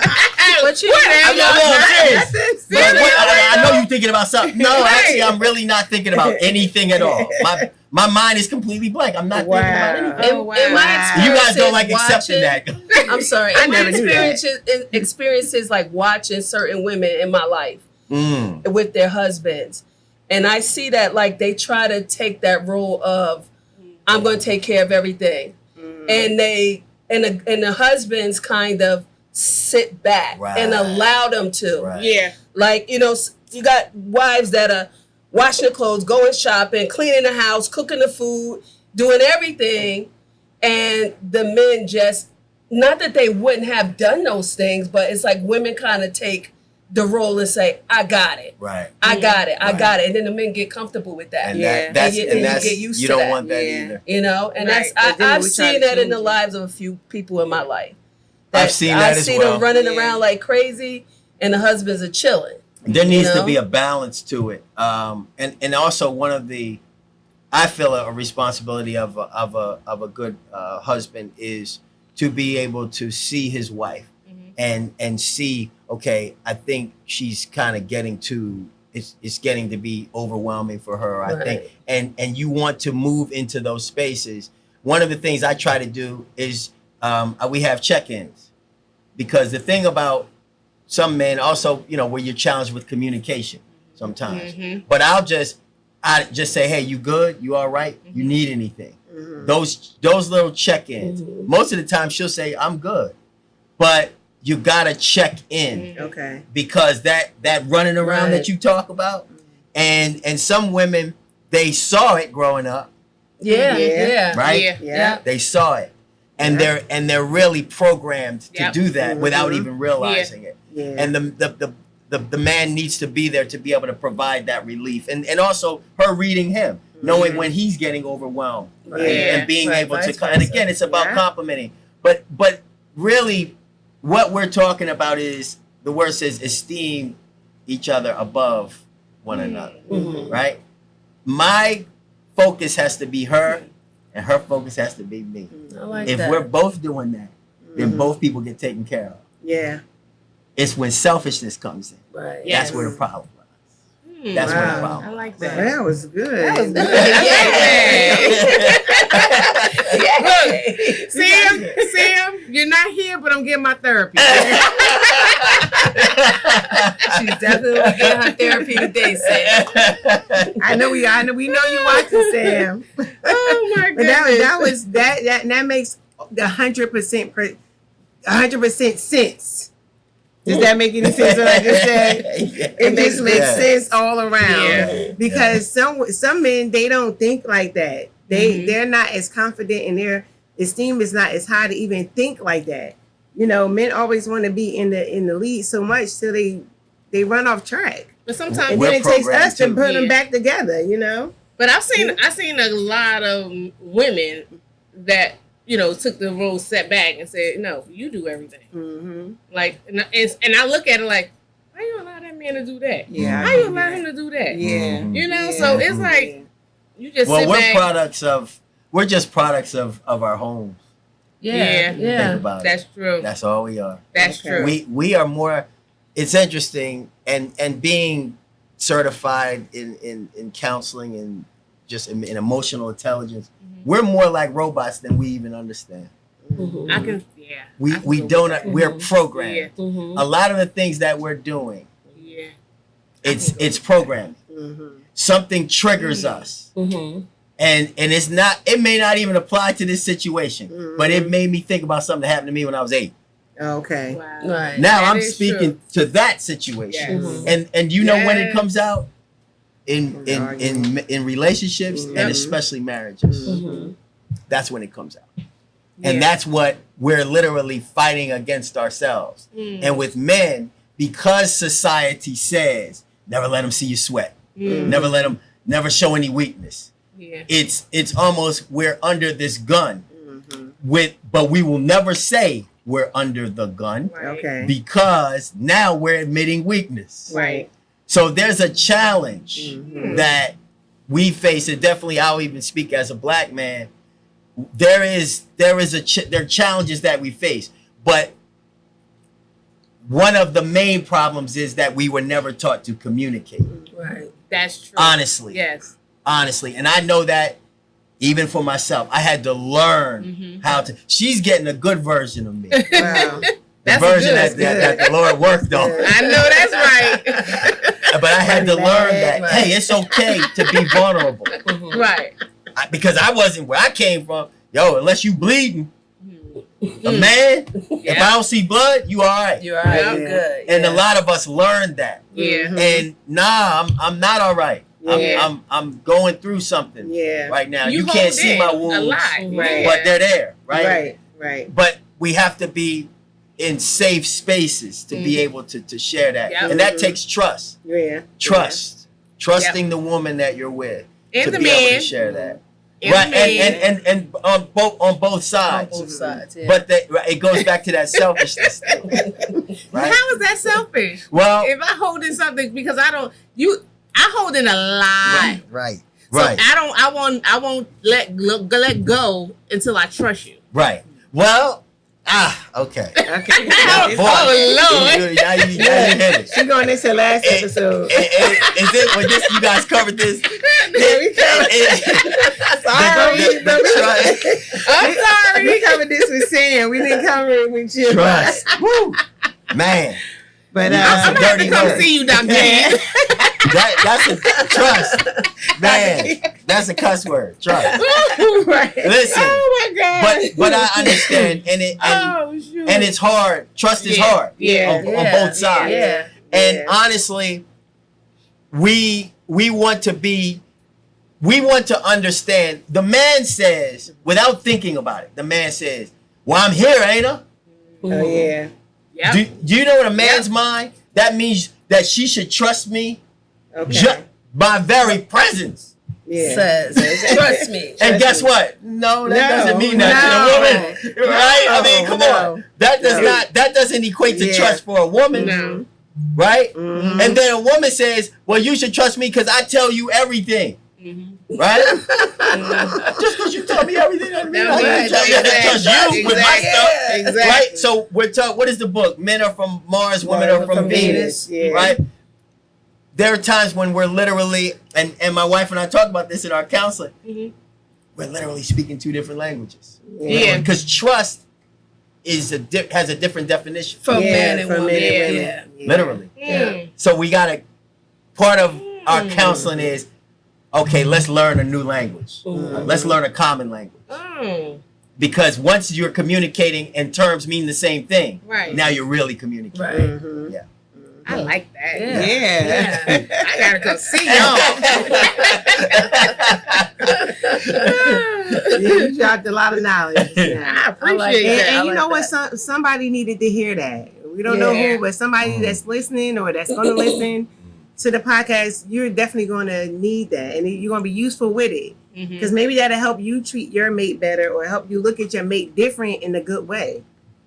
But you I know, I'm serious. That's But I know you're thinking about something. No, actually, I'm really not thinking about anything at all. My mind is completely blank. I'm not thinking about anything. Oh, wow. In my You guys don't like experiences accepting watching- that. I'm sorry. I In my never knew that. experiences like watching certain women in my life with their husbands. And I see that like they try to take that role of I'm going to take care of everything. And the husbands kind of sit back and Right. allow them to. Right. Yeah. Like, you got wives that are washing the clothes, going shopping, cleaning the house, cooking the food, doing everything. And the men just, not that they wouldn't have done those things, but it's like women kind of take the role and say, I got it. Right. I got it. I Right. got it. And then the men get comfortable with that. And Yeah. that's And you get used you to don't that. want that Yeah. either. And Right. that's, But then I've we try seen to that in change the it. lives of a few people in my life. I've seen that as I see well. them running Yeah. around like crazy and the husbands are chilling. There needs to know? be a balance to it, and also one of the, I feel a responsibility of a good husband is to be able to see his wife and see, okay, I think she's kind of getting to it's getting to be overwhelming for her. I think, and you want to move into those spaces. One of the things I try to do is we have check-ins, because the thing about some men also, where you're challenged with communication sometimes. But I just say, hey, you good? You all right? You need anything? Those little check-ins. Most of the time she'll say, I'm good. But you gotta check in, Okay. because that running around that you talk about, and some women, they saw it growing up, Yeah. right? Yeah. Yeah. They saw it. And they're really programmed to Yep. do that without even realizing it. Yeah. And the man needs to be there to be able to provide that relief, and also her reading him, knowing when he's getting overwhelmed, and being Right, able to. vice And versa. again, it's about Yeah. complimenting. But really, what we're talking about is the word says esteem each other above one another, right? My focus has to be her, and her focus has to be me. I like If that. we're both doing that, then both people get taken care of. Yeah. It's when selfishness comes in. Right. Yeah. That's where the problem lies. That's where the Wow. problem I like That that. was good. That was good. Look, Sam, you're not here, but I'm getting my therapy. She's definitely getting her therapy today, Sam. I know we know you watching, Sam. Oh my But goodness. that makes 100% sense. Does that make any sense what I just said? It just makes sense all around. Yeah. Because some men, they don't think like that. They're not as confident, and their esteem is not as high to even think like that. You know, men always want to be in the lead so much till they run off track. But sometimes, And We're then it takes us to programmed put them Yeah. back together. You know. but I've seen a lot of women that took the role, set back, and said, "No, you do everything." Mm-hmm. Like, and I look at it like, how you allow that man to do that? Yeah. How you allow him to do that? Yeah. Mhm. You know, Yeah. so it's like you just Well, sit back. we're just products of our homes. Yeah. Think about That's it. true. That's all we are. That's Okay. true. We are more. It's interesting, and being certified in counseling and just in emotional intelligence, we're more like robots than we even understand. Mhm. I can, yeah. We I can we go don't. with that. We're Yeah. programmed. Mhm. A lot of the things that we're doing, Yeah. it's programmed. Mm-hmm. Something triggers us, Mhm. and it's not. It may not even apply to this situation, but it made me think about something that happened to me when I was 8. Okay. Wow. Right. Now That I'm is speaking to that situation, Yes. and you know when it Yes. comes out in relationships Mhm. and especially marriages. Mhm. That's when it comes out, Yeah. and that's what we're literally fighting against ourselves. Mm. And with men, because society says never let them see you sweat, Mm. never show any weakness. Yeah. It's almost we're under this gun Mm-hmm. but we will never say we're under the gun Right. Okay. because now we're admitting weakness. Right. So there's a challenge Mhm. that we face, and definitely I'll even speak as a black man. There are challenges that we face, but one of the main problems is that we were never taught to communicate. Right. That's true. Honestly. Yes. Honestly. And I know that even for myself, I had to learn Mhm. how to. She's getting a good version of me. Wow. The That's version good. that the Lord worked on. I know that's right. But I had to learn that, Right. hey, it's okay to be vulnerable. Mhm. Right. Because I wasn't where I came from. Yo, unless you bleeding, Mm. a man, if Yeah. I don't see blood, you all right. You're right. Yeah. You're good. And yeah. a lot of us learned that. Yeah. Mhm. And nah, I'm not all right. Yeah. I'm going through something Yeah. right now. You You can't hold see in my a wounds, lot. Right. but they're there, right? Right. Right. But we have to be in safe spaces to be able to share that. Yep. And that takes trust. Yeah. Trusting the woman that you're with And to the be able man. to share that. And right. the man. And on both On sides. both sides. Yeah. But it goes back to that selfishness still, right? How is that selfish? Well, If I hold in something because I hold in a lot. right. So I won't let go until I trust you. Right. Well, okay. Okay. Boy, Oh, Lord. Now you hit it. She going into last episode. Is it when you guys covered this? Yeah, we I'm sorry. We covered this with Sam. We didn't cover it with you. Trust. Woo. Man. But I'm gonna have to dirty come word. see you, Dr. Dan. That's a trust. Man. That's a cuss word. Trust. right. Listen. Oh my God. But I understand and Shoot. and it's hard. Trust is hard. Yeah. On both sides. Yeah. And Yeah. honestly, we want to understand. The man says, without thinking about it, the man says, well, I'm here, ain't I? Oh yeah. Yep. Do you know in a man's mind, that means that she should trust me Okay. by very presence. Yeah. Says, trust me. And Trust guess me. what? No, that No, doesn't mean that to a woman. Right? I mean, come No. on. That doesn't equate to Yeah. trust for a woman. No. Right? Mhm. And then a woman says, well, you should trust me because I tell you everything. Mm-hmm. Right? Just because you tell me everything doesn't mean No, I right. trust you with my Exactly. stuff. Exactly. Right? So we're talking, what is the book? Men are from Mars, women are from Venus. Yeah. Right? There are times when we're literally, and my wife and I talk about this in our counseling, Mhm. we're literally speaking two different languages. Yeah. Because trust has a different definition. For Yeah, men and for women. men and Yeah. women. Yeah. Literally. Mm. So we gotta, part of our counseling is, okay, let's learn a new language. Let's learn a common language. Mm. Because once you're communicating and terms mean the same thing, Right. now you're really communicating. Right. Mhm. Yeah. I like that. Yeah. Yeah. I gotta go see y'all. you dropped a lot of knowledge. Yeah. I appreciate like that. And I you like know what? that. Somebody needed to hear that. We don't know Yeah. who, but somebody that's listening or that's going to listen to the podcast, you're definitely going to need that, and you're going to be useful with it. Because maybe that'll help you treat your mate better or help you look at your mate different in a good way.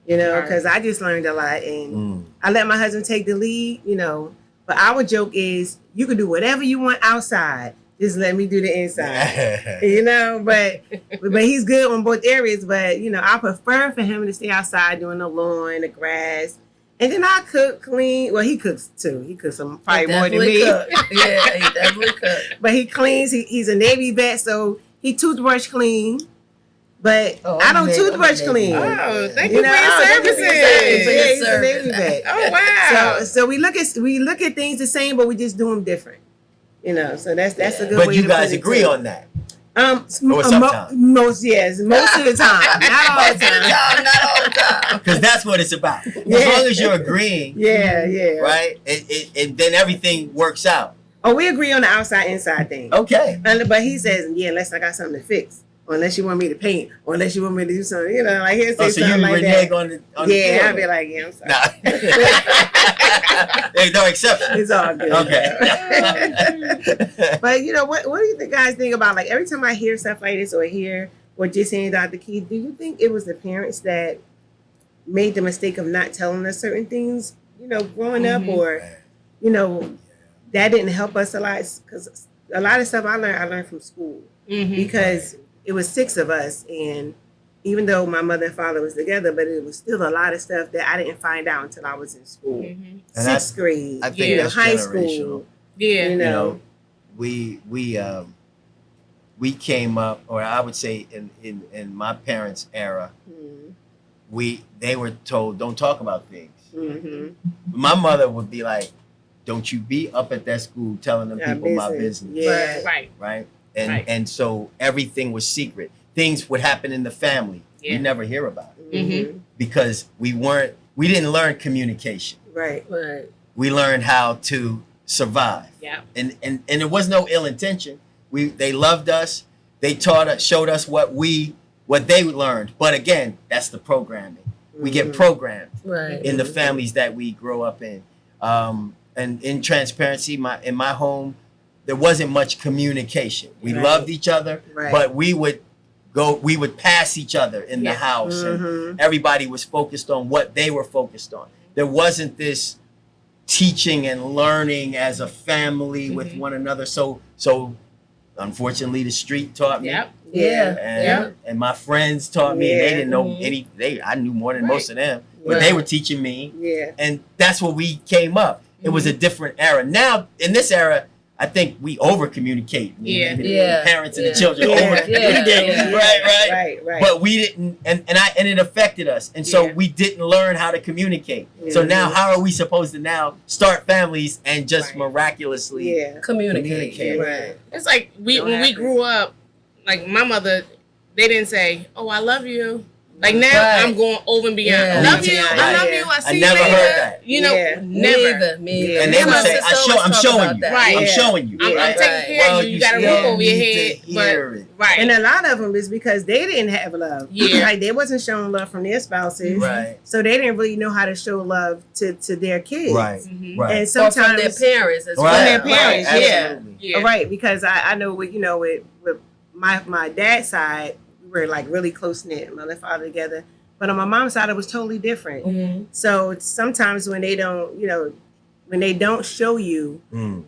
You know, because I just learned a lot, and I let my husband take the lead, you know. But our joke is, you can do whatever you want outside. Just let me do the inside. You know, but he's good on both areas. But, you know, I prefer for him to stay outside doing the lawn, the grass. And then I cook, clean. Well, he cooks too. He cooks some probably more than me. Yeah, he definitely cook. But he cleans. He's a Navy vet, so he toothbrush clean. But I don't toothbrush clean. Oh, thank You you know, for your thank you for your services. service. Yeah, he's a Navy vet. Oh, wow. So we look at things the same, but we just do them different. You know, so that's a good way. But you to guys put it agree too. on that. Or sometimes. most of the time, not all the time. Not all the time. Because that's what it's about. As Yeah. long as you're agreeing, Yeah. right? And then everything works out. Oh, we agree on the outside inside thing. Okay. But he says, yeah, unless I got something to fix, or unless you want me to paint, or unless you want me to do something, you know, like he'll say So something you like renege that. on the Yeah, field. I'll be like, yeah, I'm sorry. Nah. There's no exception. It's all good. Okay. But you know, what do you guys think about, like, every time I hear stuff like this or hear what you're saying, Dr. Keith, do you think it was the parents that made the mistake of not telling us certain things, you know, growing up, or, you know, that didn't help us a lot? Because a lot of stuff I learned from school, because it was 6 of us, and even though my mother and father was together, but it was still a lot of stuff that I didn't find out until I was in school. And 6th grade, I think you know, that's high generational. school. Yeah. You know, we came up, or I would say in my parents' era, they were told, don't talk about things. My mother would be like, don't you be up at that school telling them people my business. Yeah. Right. And so everything was secret. Things would happen in the family. Yeah. We never hear about it Mm-hmm. because we didn't learn communication. Right. We learned how to survive. Yeah. And there was no ill intention. They loved us. They taught us, showed us what they learned. But again, that's the programming. We get programmed in the families that we grow up in. And in transparency, in my home, there wasn't much communication. We loved each other, but we would pass each other in the house, and everybody was focused on what they were focused on. There wasn't this teaching and learning as a family with one another. So unfortunately, the street taught me. And my friends taught me, and they didn't know I knew more than most of them, but they were teaching me. Yeah. And that's where we came up. It was a different era. Now, in this era, I think we over communicate. The parents and the children over communicate. Right. But we didn't, and it affected us. And so we didn't learn how to communicate. So now, how are we supposed to now start families and just miraculously communicate? Right. It's like when we grew up, like my mother, they didn't say, "Oh, I love you." Like now, I'm going over and beyond. Yeah. Love you, I love you. I see I you never later. heard that. You know, never. Me either. And they would My say, sister I'm always showing talk you. about Right. I'm showing you. I'm taking care of you. You got a roof still over your need head. to hear it. Right. And a lot of them is because they didn't have love. Yeah. Like they wasn't showing love from their spouses. Right. So they didn't really know how to show love to their kids. Right. And Or sometimes from their parents as well. Right. their parents, Right. yeah. Absolutely. Yeah. Right, because I know with my dad's side, we were like really close knit, mother and father together. But on my mom's side, it was totally different. So sometimes when they don't show you,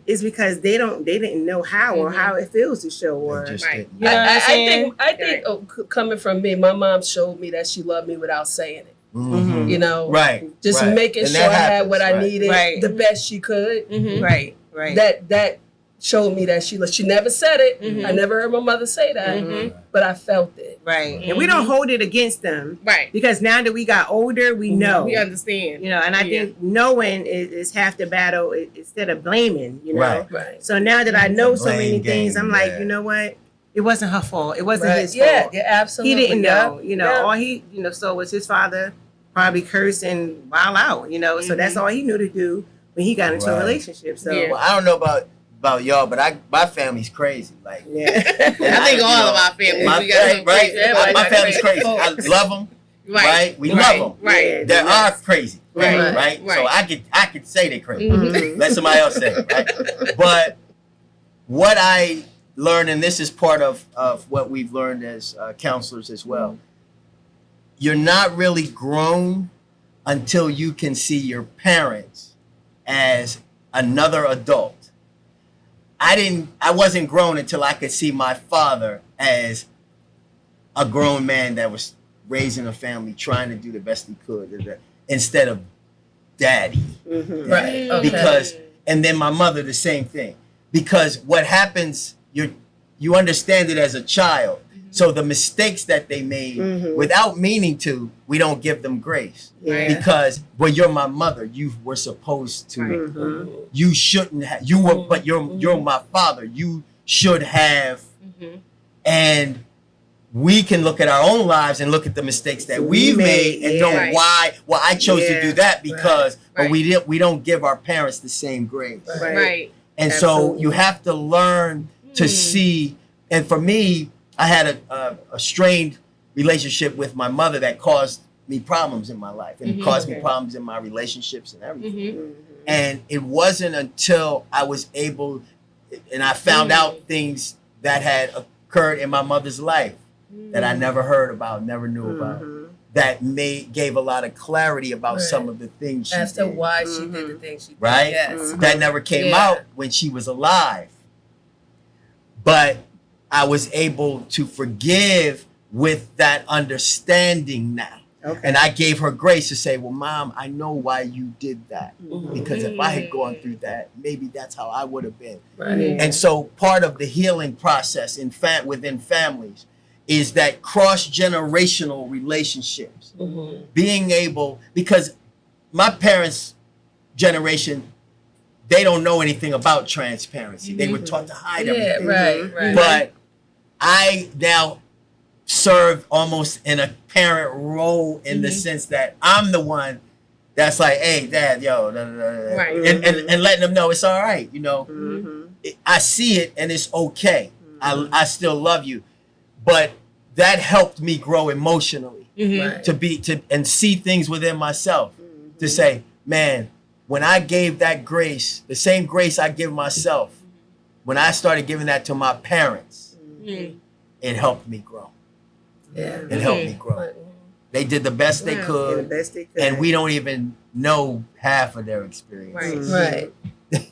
it's because they didn't know how or how it feels to show, or They just Right. didn't. you know what I'm saying? I think coming from me, my mom showed me that she loved me without saying it. Mhm. You know, Right. just right. making And sure that I had happens, what I right. needed Right. the best she could. Right. That showed me that she never said it. I never heard my mother say that, but I felt it. Right. And we don't hold it against them Right. because now that we got older, we know. We understand. You know, and I think knowing is half the battle instead of blaming, you know. Right. Right. So now that I know It's a so many blame things, game, I'm like, yeah. you know what? It wasn't her fault. It wasn't Right. his Yeah, fault. yeah, absolutely. He didn't know, Yeah. you know. Yeah. All he, so was his father probably cursed and wild out, you know. So that's all he knew to do when he got into a Right. relationship. So Yeah. Well, I don't know about y'all, but my family's crazy. Like, yeah. I think all of our family. My, We got right? Yeah, My family's crazy crazy. I folks. love them. Right? We love them. Right. They are crazy. Right. Right? So I could say they're crazy. Mhm. Let somebody else say it, right? But what I learned, and this is part of what we've learned as counselors as well, you're not really grown until you can see your parents as another adult. I wasn't grown until I could see my father as a grown man that was raising a family, trying to do the best he could, instead of daddy. Right. Okay. Because, and then my mother, the same thing. Because what happens, you understand it as a child. So the mistakes that they made, without meaning to, we don't give them grace. Yeah. Because, well, you're my mother. You were supposed to. You shouldn't have. You were, but you're my father. You should have. And we can look at our own lives and look at the mistakes that we've made and know why. Well, I chose to do that because, but we don't give our parents the same grace. Right. And so you have to learn to see. And for me, I had a strained relationship with my mother that caused me problems in my life and caused me problems in my relationships and everything. And it wasn't until I was able, and I found out things that had occurred in my mother's life that I never heard about, never knew about, that gave a lot of clarity about some of the things she As to did. why she did the things she did. Right? Yes. That never came out when she was alive. But I was able to forgive with that understanding now. Okay. And I gave her grace to say, well, Mom, I know why you did that. Because if I had gone through that, maybe that's how I would have been. Right. And so part of the healing process within families is that cross-generational relationships. Being able, because my parents' generation, they don't know anything about transparency. They were taught to hide everything. Right. But I now serve almost in a parent role in the sense that I'm the one that's like, hey, Dad, yo, Right. and letting them know it's all right. You know, I see it and it's okay. I still love you, but that helped me grow emotionally Right. to see things within myself. To say, man, when I gave that grace, the same grace I give myself, when I started giving that to my parents, it helped me grow. Yeah. It helped me grow. They did the best they could, and we don't even know half of their experience. Right.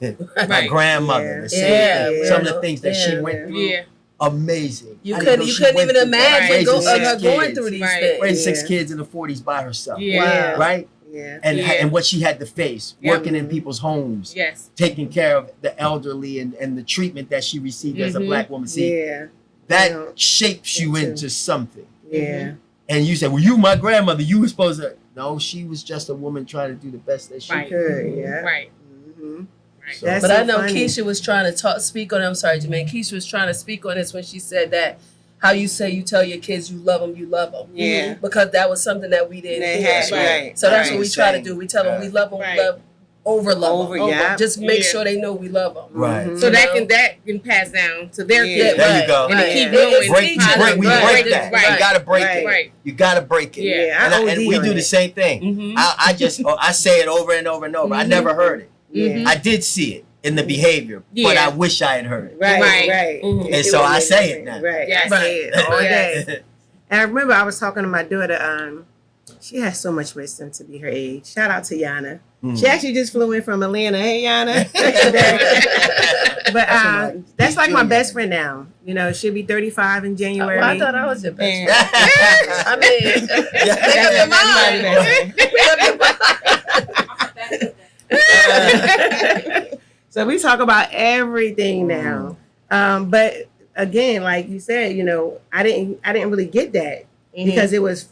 Right. My grandmother, the same Yeah. thing. Some of the things that she went through, Yeah. amazing. You I didn't couldn't know she even went through that. imagine Raising her six going kids. through these Right. things. Raising 6 kids in the 40s by herself. Yeah. Right? Yeah. And what she had to face, Yeah. working in people's homes, Yes. taking care of the elderly and the treatment that she received as a black woman. See, Yeah. that Yeah. shapes you Me too. into something. Yeah. And you say, well, you my grandmother, you were supposed to. No, she was just a woman trying to do the best that she Right. could. Good. Yeah. Right. Mm-hmm. So- That's But so I know funny. Keisha was trying to speak on it. I'm sorry, Jermaine. Keisha was trying to speak on this when she said that how you say you tell your kids you love them. Yeah. Because that was something that we didn't They hear. had, right. So that's right. what we try to do. We tell them we love them, Right. we love love Over, them. yeah. Just make Yeah. sure they know we love them. Right. Mhm. So You that know? can pass down to their Yeah. kids. There you go. And to Right. keep Yeah. going. Break Right. we Right. break that. Right. You gotta break Right. it. Right. You gotta break it. Yeah. And, I and OD we on do it. the same thing. Mhm. I say it over and over and over. I never heard it. Mhm. I did see it in the behavior, but Yeah. I wish I had heard it. Right. Right. Right. Mhm. And so I say it now. Right. Yes. I say it all Yes. day. And I remember I was talking to my daughter. She has so much wisdom to be her age. Shout out to Yana. She actually just flew in from Atlanta. Hey, Yana. But that's like my best friend now. You know, she'll be 35 in January. Well, I thought I was your best And- friend. I mean, So we talk about everything now. But again, like you said, you know, I didn't really get that because it was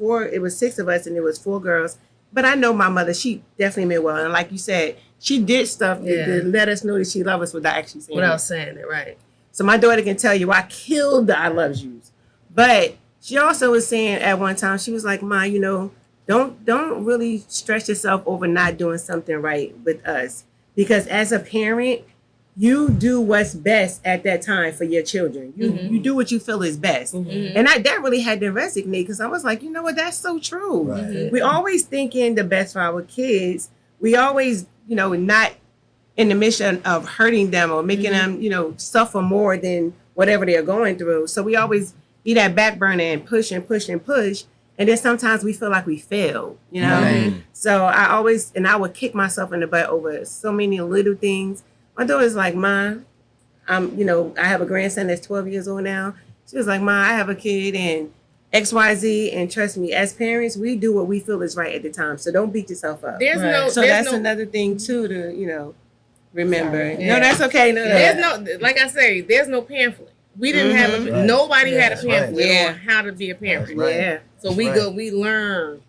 6 of us and it was 4 girls. But I know my mother, she definitely meant well. And like you said, she did stuff to let us know that she loved us without actually saying without it. saying it, right? So my daughter can tell you I killed the I love yous. But she also was saying at one time, she was like, Ma, you know, don't really stress yourself over not doing something right with us. Because as a parent, you do what's best at that time for your children. You do what you feel is best. And that really had to resonate because I was like, you know what, that's so true. Right. We always thinking the best for our kids. We always, not in the mission of hurting them or making them, suffer more than whatever they're going through. So we always be that back burner and push and push and push. And then sometimes we feel like we failed, Right. So I would kick myself in the butt over so many little things. My daughter's like, Ma, I have a grandson that's 12 years old now. She was like, Ma, I have a kid and XYZ, and trust me, as parents, we do what we feel is right at the time. So don't beat yourself up. So that's another thing too to, remember. Yeah. No, that's okay. No, There's no, like I say, there's no pamphlet. We didn't have Right. nobody had a That's right. pamphlet Yeah. on how to be a parent. That's right. Yeah. So we Right. go, we learn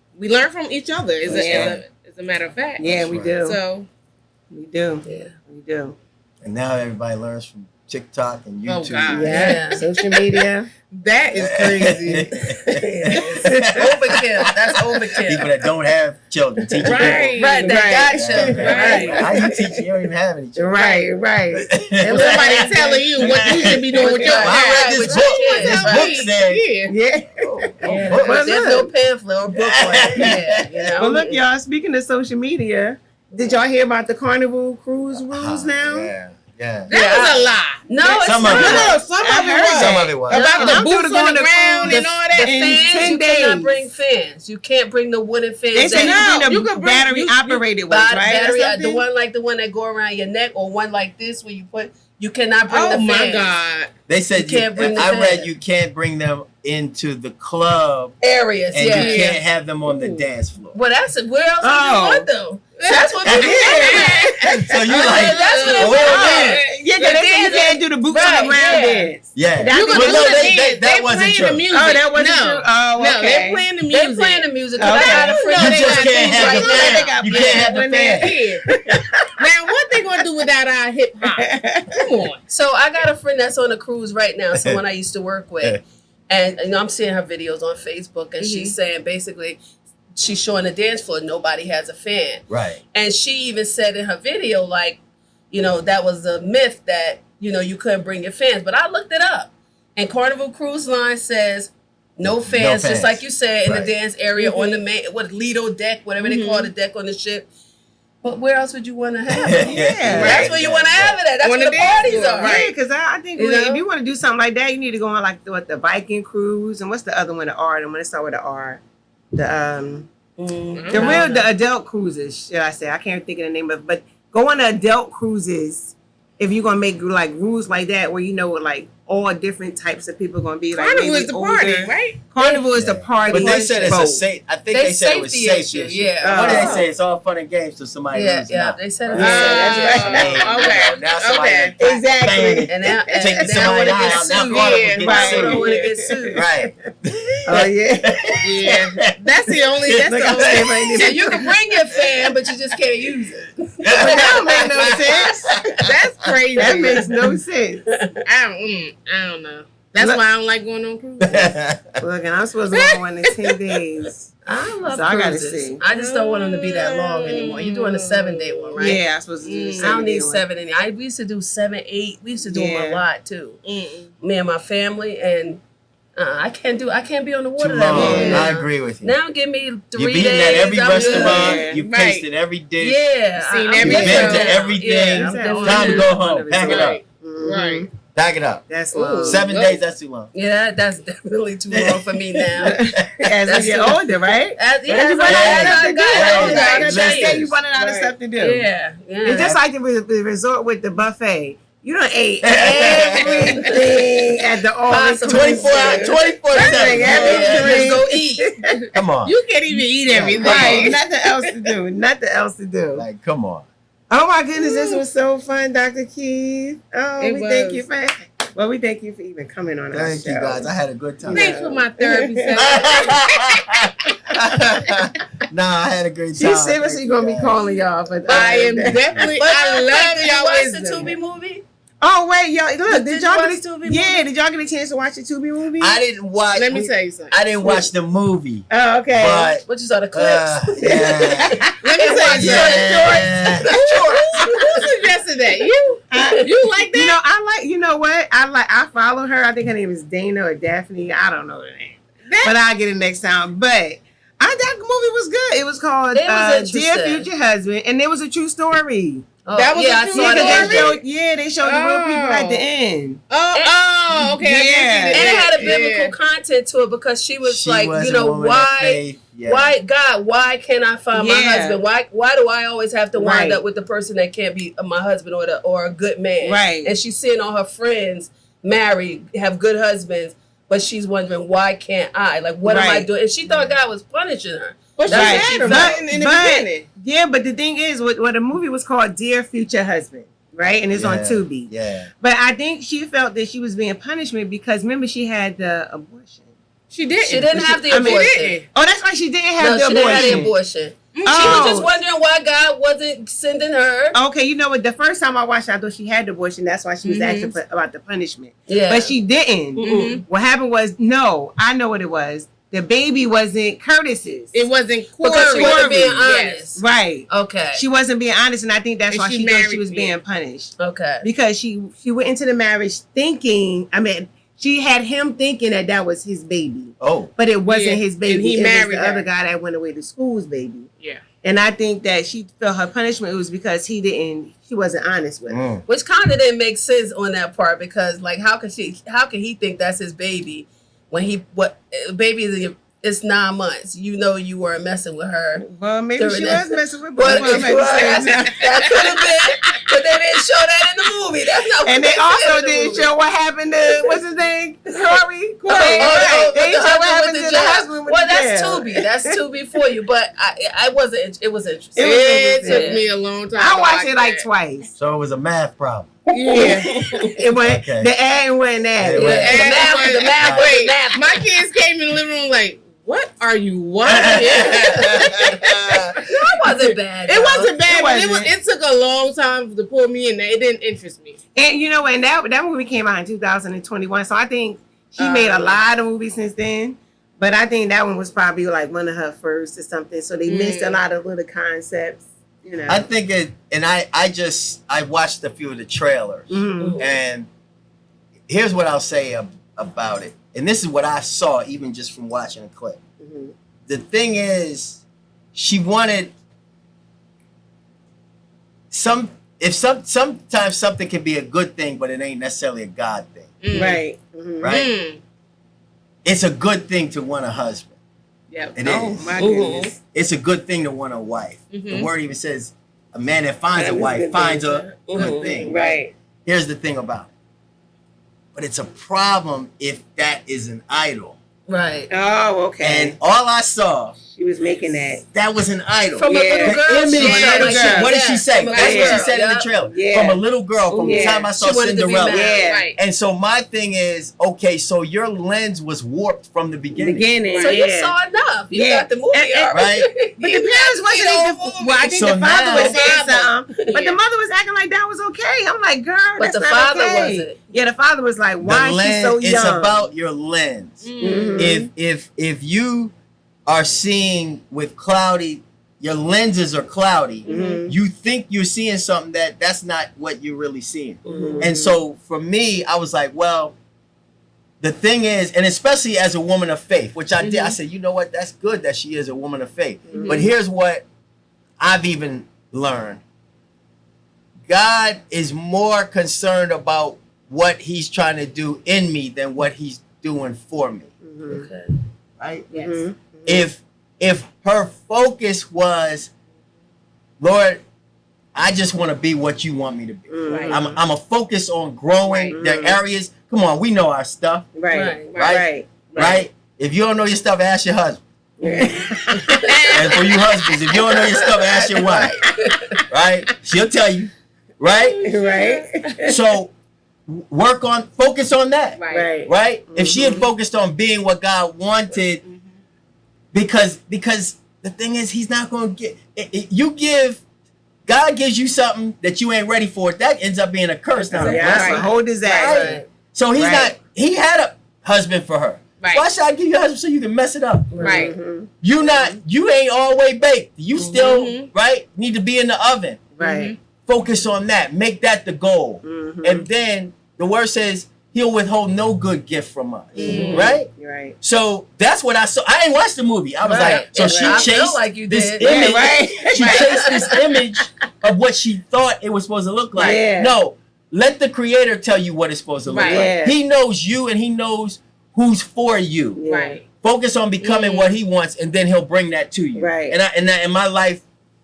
from each other. As a matter of fact. Yeah, we do. So We do. Yeah. We do. And now everybody learns from TikTok and Oh, YouTube. God. Yeah. Social media. that is crazy. Overkill. That's overkill. People that don't have children teaching Right. people. Right, that got children. Right. How you teaching? You don't even have any children. Right. And somebody telling you what you should be doing with your Well, I read child. this With book. your This kids. book said. Yeah. Yeah. Yeah, Well, there's no pamphlet or book on it. Yeah, Well, look, y'all. Speaking of social media, did y'all hear about the Carnival Cruise rules now? Yeah. That was a lie. No, it's Some not. of it was. some I of it heard was. Some of it was. About I'm the boots gonna go on the to ground cruise and all The that. in fans, 10 you cannot days. bring fans. You can't bring the wooden fans. They said that you you bring could the bring- battery you- operated ones, buy the right? battery, Or something? the one that go around your neck, or one like this where you put. You cannot bring Oh the my fans. God. They said You can't bring the I read fans. you can't bring them into the club Areas, and yeah. you can't have them on the dance floor. Well, that's where else would Oh. you want them? That's what people So you like, that's what well, it's wait a about. minute. Yeah, because they said you can't do the boots on Right, the ground yeah. dance. Yeah. That- You can But do no, the they- dance. that They wasn't playing true. the music. Oh, that wasn't no. true? Oh, No, okay. they're playing the They're music. playing the music. Okay. I got a friend No, You they just got can't things have right the now. fan. They got You can't have the plans. fan. Yeah. Now, what they gonna do without our hip hop? Come on. So I got a friend that's on a cruise right now, someone I used to work with. And I'm seeing her videos on Facebook, and she's saying basically she's showing the dance floor, nobody has a fan. Right. And she even said in her video, like, that was a myth that, you couldn't bring your fans. But I looked it up. And Carnival Cruise Line says no fans, fans. just like you said, in Right. the dance area on the main, Lido deck, whatever they call the deck on the ship. But where else would you want to have it? Yeah. That's where you want to have it at. That's On where the the dance parties floor, are. right. Yeah, because I think You if know? you want to do something like that, you need to go on like the Viking cruise, and what's the other one? The R. I'm gonna start with the R. The adult cruises, should I say? I can't think of the name of it, but go on the adult cruises if you're gonna make like rules like that where like all different types of people are gonna be like Carnival maybe is the party, older. right? Carnival is the party. But they said it's a boat. safe. I think they said it was Safety safety issue, issue. yeah. What did they Oh. say? It's all fun and games till somebody Yeah, loses. yeah. Now. They said it was that's safe. right. Okay. Now somebody Okay. done Exactly. banged it. And now, Taking and somebody want to out. get Now sued. Carnival Yeah, getting right. sued. Don't want to get sued. Right. Oh yeah. Yeah. That's the only. That's Look, the I'm saying only. right So there. you can bring your fan, but you just can't use it. That don't make no sense. That's crazy. That makes no sense. I don't know. That's Look- why I don't like going on cruises. Look, and I'm supposed to go on one in 10 days. I love So I gotta cruises. see. I just don't want them to be that long anymore. You're doing a 7-day one, right? Yeah, I'm supposed to do the I don't need 7-day one. 7 any. We used to do 7, 8. We used to do them Yeah. a lot too. Mm-mm. Me and my family, and I can't be on the Too water that long. long. Yeah. I agree with you. Now give me 3 You've days. eaten at every I'm restaurant. good. You've Right. tasted every dish. Yeah, Seen I'm every You've good been show. to now. everything. Yeah, I'm It's doing Time to it. go home. Pack it up. Right. Right. Pack it up. That's Ooh. long. 7 days. That's too long. Yeah, that's definitely too long for me now. As That's you get it. older, right? As You I run got out of stuff to older, do. I You got gotta Listen. say you running out of Right. stuff to do. Yeah, yeah. It's just like the resort with the buffet. You done ate everything at the all 24 hours. 24/7. Everything. Let's go eat. Come on. You can't even eat everything. Right, nothing else to do. Nothing else to do. Like, come on. Oh my goodness, this was so fun, Dr. Keith. Oh, It we thank was. you for we thank you for even coming on our Thank show. you guys. I had a good time. Thanks for my therapy session. Nah, I had a great time. She's seriously Thank gonna you be guys. calling y'all for I am definitely. But I love did you y'all watch wisdom. the Tubi movie? Oh wait, y'all! Look, Did you watch the Tubi movie? Yeah, did y'all get a chance to watch the Tubi movie? I didn't watch. Let me tell you something. I didn't watch the movie. Oh, okay. But What you saw the clips? yeah, Let me tell you something. Who suggested that? You like that? You know, you know what? I follow her. I think her name is Dana or Daphne. I don't know her name. But I'll get it next time. But that movie was good. It was called It was Dear interesting. Future Husband, and it was a true story. Oh, That was yeah, a I true saw that. story? They showed the real people at the end. Oh, okay. Yeah. And it had a Yeah. biblical content to it because she was she like, was you a know, woman of why, faith. Yeah. why can't I find my Yeah. husband? Why do I always have to wind Right. up with the person that can't be my husband or a good man? Right. And she's seeing all her friends marry, have good husbands, but she's wondering, why can't I? Like, what am I Right. doing? And she thought God was punishing her. But she Right. had him But- in the but- beginning. Yeah, but the thing is, what the movie was called Dear Future Husband, right? And it's on Yeah. Tubi. Yeah. But I think she felt that she was being punishment because remember she had the abortion. She didn't. She didn't have the I mean, abortion. Oh, that's why she didn't have No, the she didn't abortion. have the abortion. She Oh. was just wondering why God wasn't sending her. Okay, you know what? The first time I watched it, I thought she had the abortion. That's why she was Mhm. asking about the punishment. Yeah. But she didn't. Mhm. What happened was, no, I know what it was. The baby wasn't Curtis's. It wasn't Corey. Because she wasn't being Yes. honest. Right. Okay. She wasn't being honest, and I think that's And why she she thought she married was me. being punished. Okay. Because she went into the marriage thinking, she had him thinking that was his baby. Oh. But it wasn't Yeah, his baby. and he it married was the her. other guy that went away to school's baby. Yeah. And I think that she felt her punishment was because she wasn't honest with her. Mm. Which kind of didn't make sense on that part because, like, how can he think that's his baby when baby is it's 9 months? You know, you weren't messing with her. Well, maybe During she that- was messing with But her. that could have been, but they didn't show that in the movie. That's not. And what they also said in the didn't movie. show what happened to what's his name, Corey. Oh, Right. They the didn't show what husband happened with to the the jail. husband with Well, the that's jail. Tubi. That's Tubi for you. But I wasn't. It was interesting. It was It interesting. took me a long time. I to watched watch it like that. twice. So it was a math problem. Yeah. It went Okay. the ad went that. Yeah, Yeah, right. the math was the math. was the Wait, math. my kids came in the living room like, what are you watching? That wasn't bad. It wasn't bad, It but wasn't. it took a long time to pull me in there. It didn't interest me. And you know, and that movie came out in 2021. So I think she made a lot of movies since then. But I think that one was probably like one of her first or something. So they missed a lot of little concepts, you know. I think it, and I watched a few of the trailers, Mhm. and here's what I'll say about it. And this is what I saw even just from watching a clip. Mhm. The thing is, she wanted sometimes something can be a good thing, but it ain't necessarily a God thing. Mm. Right. Mhm. Right. Mm. It's a good thing to want a husband. Yep. It Oh is. my Mhm. goodness. It's a good thing to want a wife. The Mhm. word even says a man that finds That a is a wife good finds thing, a good thing. Right. Here's the thing about it. But it's a problem if that is an idol. Right. Oh, okay. And all I saw, She was making that. was an idol. From a Yeah. little girl. The image she of felt the like girl. What did she say? from a That's little what she girl, said in the yeah. trailer. Yeah. From a little girl, from the Yeah. time I saw She wanted to be Cinderella. married. Yeah. Right. And so my thing is, okay, so your lens was warped from the beginning. Beginning. So you yeah. saw enough. You Yeah. got the movie And- Right. But the parents wasn't even. Well, I think So the father now- was saying Father. something, but the mother was acting like that was okay. I'm like, girl, But that's the not father okay. wasn't. Yeah, the father was like, why The is she lens, so young? it's about your lens. Mm. If you are seeing with cloudy, your lenses are cloudy. Mhm. You think you're seeing something that's not what you're really seeing. Mhm. And so for me, I was like, well, the thing is, and especially as a woman of faith, which I did, I said, you know what, that's good that she is a woman of faith. Mhm. But here's what I've even learned. God is more concerned about what he's trying to do in me than what he's doing for me. Mhm. Okay. Right? Yes. Mhm. If her focus was, Lord, I just want to be what you want me to be. Mhm. I'm a focus on growing Right. the areas. Come on, we know our stuff, Right. Right. Right. right? If you don't know your stuff, ask your husband. Right. And for you husbands, if you don't know your stuff, ask your wife. Right? She'll tell you. Right? Right. So focus on that. Right. Right. Right? If she had Mhm. focused on being what God wanted, because the thing is, he's not going to get you give God gives you something that you ain't ready for, that ends up being a curse down the Yeah, line. that's a whole disaster. Right. So he's Right. not, he had a husband for her. Right. Why should I give you a husband so you can mess it up? Right. Mhm. You ain't all the way baked. You still, Mhm. right, need to be in the oven. Right. Focus on that. Make that the goal. Mhm. And then the word says he'll withhold no good gift from us. Mhm. Right? Right. So that's what I saw. I ain't watched the movie. I was Right. like, so Yeah, she I chased feel like you this did. image. Yeah, right. She chased this image of what she thought it was supposed to look like. Yeah. No, let the creator tell you what it's supposed to look Right. like. Yeah. He knows you and he knows who's for you. Yeah. Right. Focus on becoming what he wants, and then he'll bring that to you. Right. And my life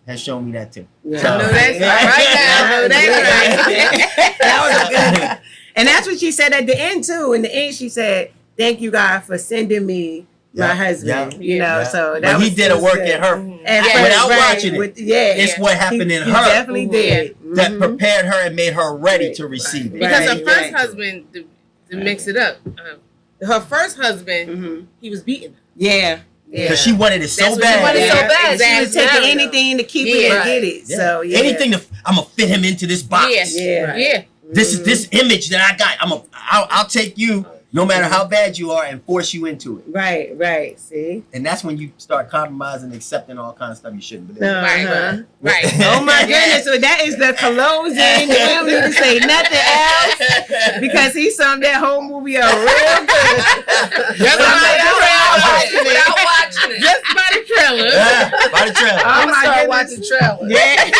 has shown me that too. Yeah. So- I know that's Yeah. right now. I know that's right. That was a good. And that's what she said at the end too. In the end, she said, "Thank you, God, for sending me my Yeah, husband." yeah, You know, yeah. so that But was he did a was work good. in her. Mhm. And Yeah. Without watching it. yeah, It's what happened in he her definitely Mhm. did. that Mhm. prepared her and made her ready Right. to receive it. Because Right, her first right. husband, to mix it up, her first husband, Mhm. he was beating her. Yeah, Because she wanted it so That's what bad. she wanted yeah. so bad. She was Exactly. taking Now, anything to keep it Yeah. and get it. Yeah. So yeah, Anything I'm gonna fit him into this box. Yeah. Yeah. Yeah. This is this image that I got. I'll take you no matter how bad you are and force you into it. Right, right. See, And that's when you start compromising, accepting all kinds of stuff you shouldn't believe. Right. Uh-huh. Right. Oh my goodness! So that is the closing. We don't need to say nothing else because he summed that whole movie up real good. Just Without watching it. Just by the trailer. Yeah, by the trailer. Oh I'm my gonna start goodness. watching trailers. Yeah.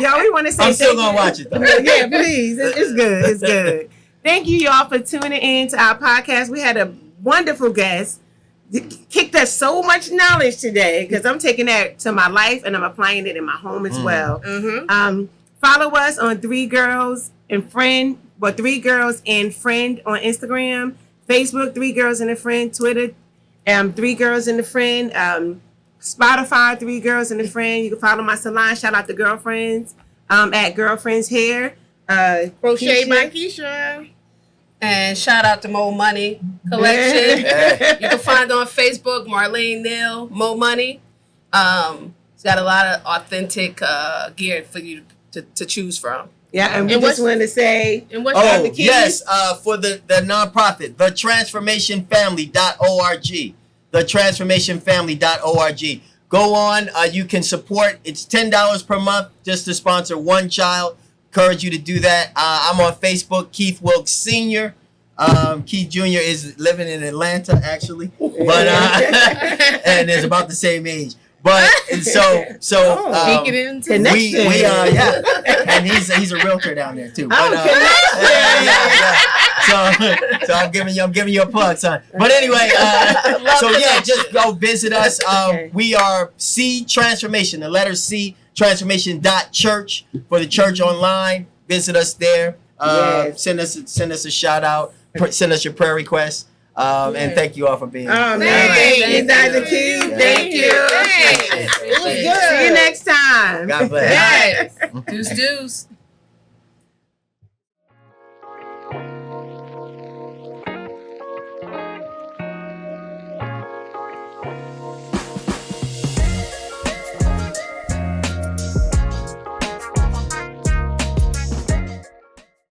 Yo, we want to say I'm still thank gonna you. watch it though. Yeah, please. It's good. It's good. Thank you, y'all, for tuning in to our podcast. We had a wonderful guest. Kicked us so much knowledge today because I'm taking that to my life and I'm applying it in my home as well. Mm-hmm. Follow us on 3 Girls and Friend, 3 Girls and Friend on Instagram, Facebook, 3 Girls and a Friend, Twitter, 3 Girls and a Friend, Spotify, 3 Girls and a Friend. You can follow my salon. Shout out to Girlfriends at Girlfriends Hair. Crochet Keisha. by Keisha. And shout out to Mo Money Collection. Yeah. You can find on Facebook, Marlene Neal, Mo Money. It's got a lot of authentic gear for you to choose from. Yeah, and we And just what's- want to say, And what's Oh, the keys? yes, for the nonprofit, thetransformationfamily.org. Thetransformationfamily.org. Go on, you can support. It's $10 per month just to sponsor one child. Encourage you to do that. I'm on Facebook, Keith Wilks Sr. Keith Jr. is living in Atlanta, actually, but and is about the same age. But so Speaking into Connection. we yeah, and he's a realtor down there too. But, Oh, yeah. So I'm giving you a plug, son. But anyway, so yeah, just go visit us. Okay. We are C Transformation, the letter C Transformation.church for the church online. Visit us there. Yes. Send us a shout out. Send us your prayer requests. And thank you all for being here. oh, man. Thank Thank you, you. Dr. Q. Thank you. Thanks. It was good. See you next time. God bless. Yes. Deuce.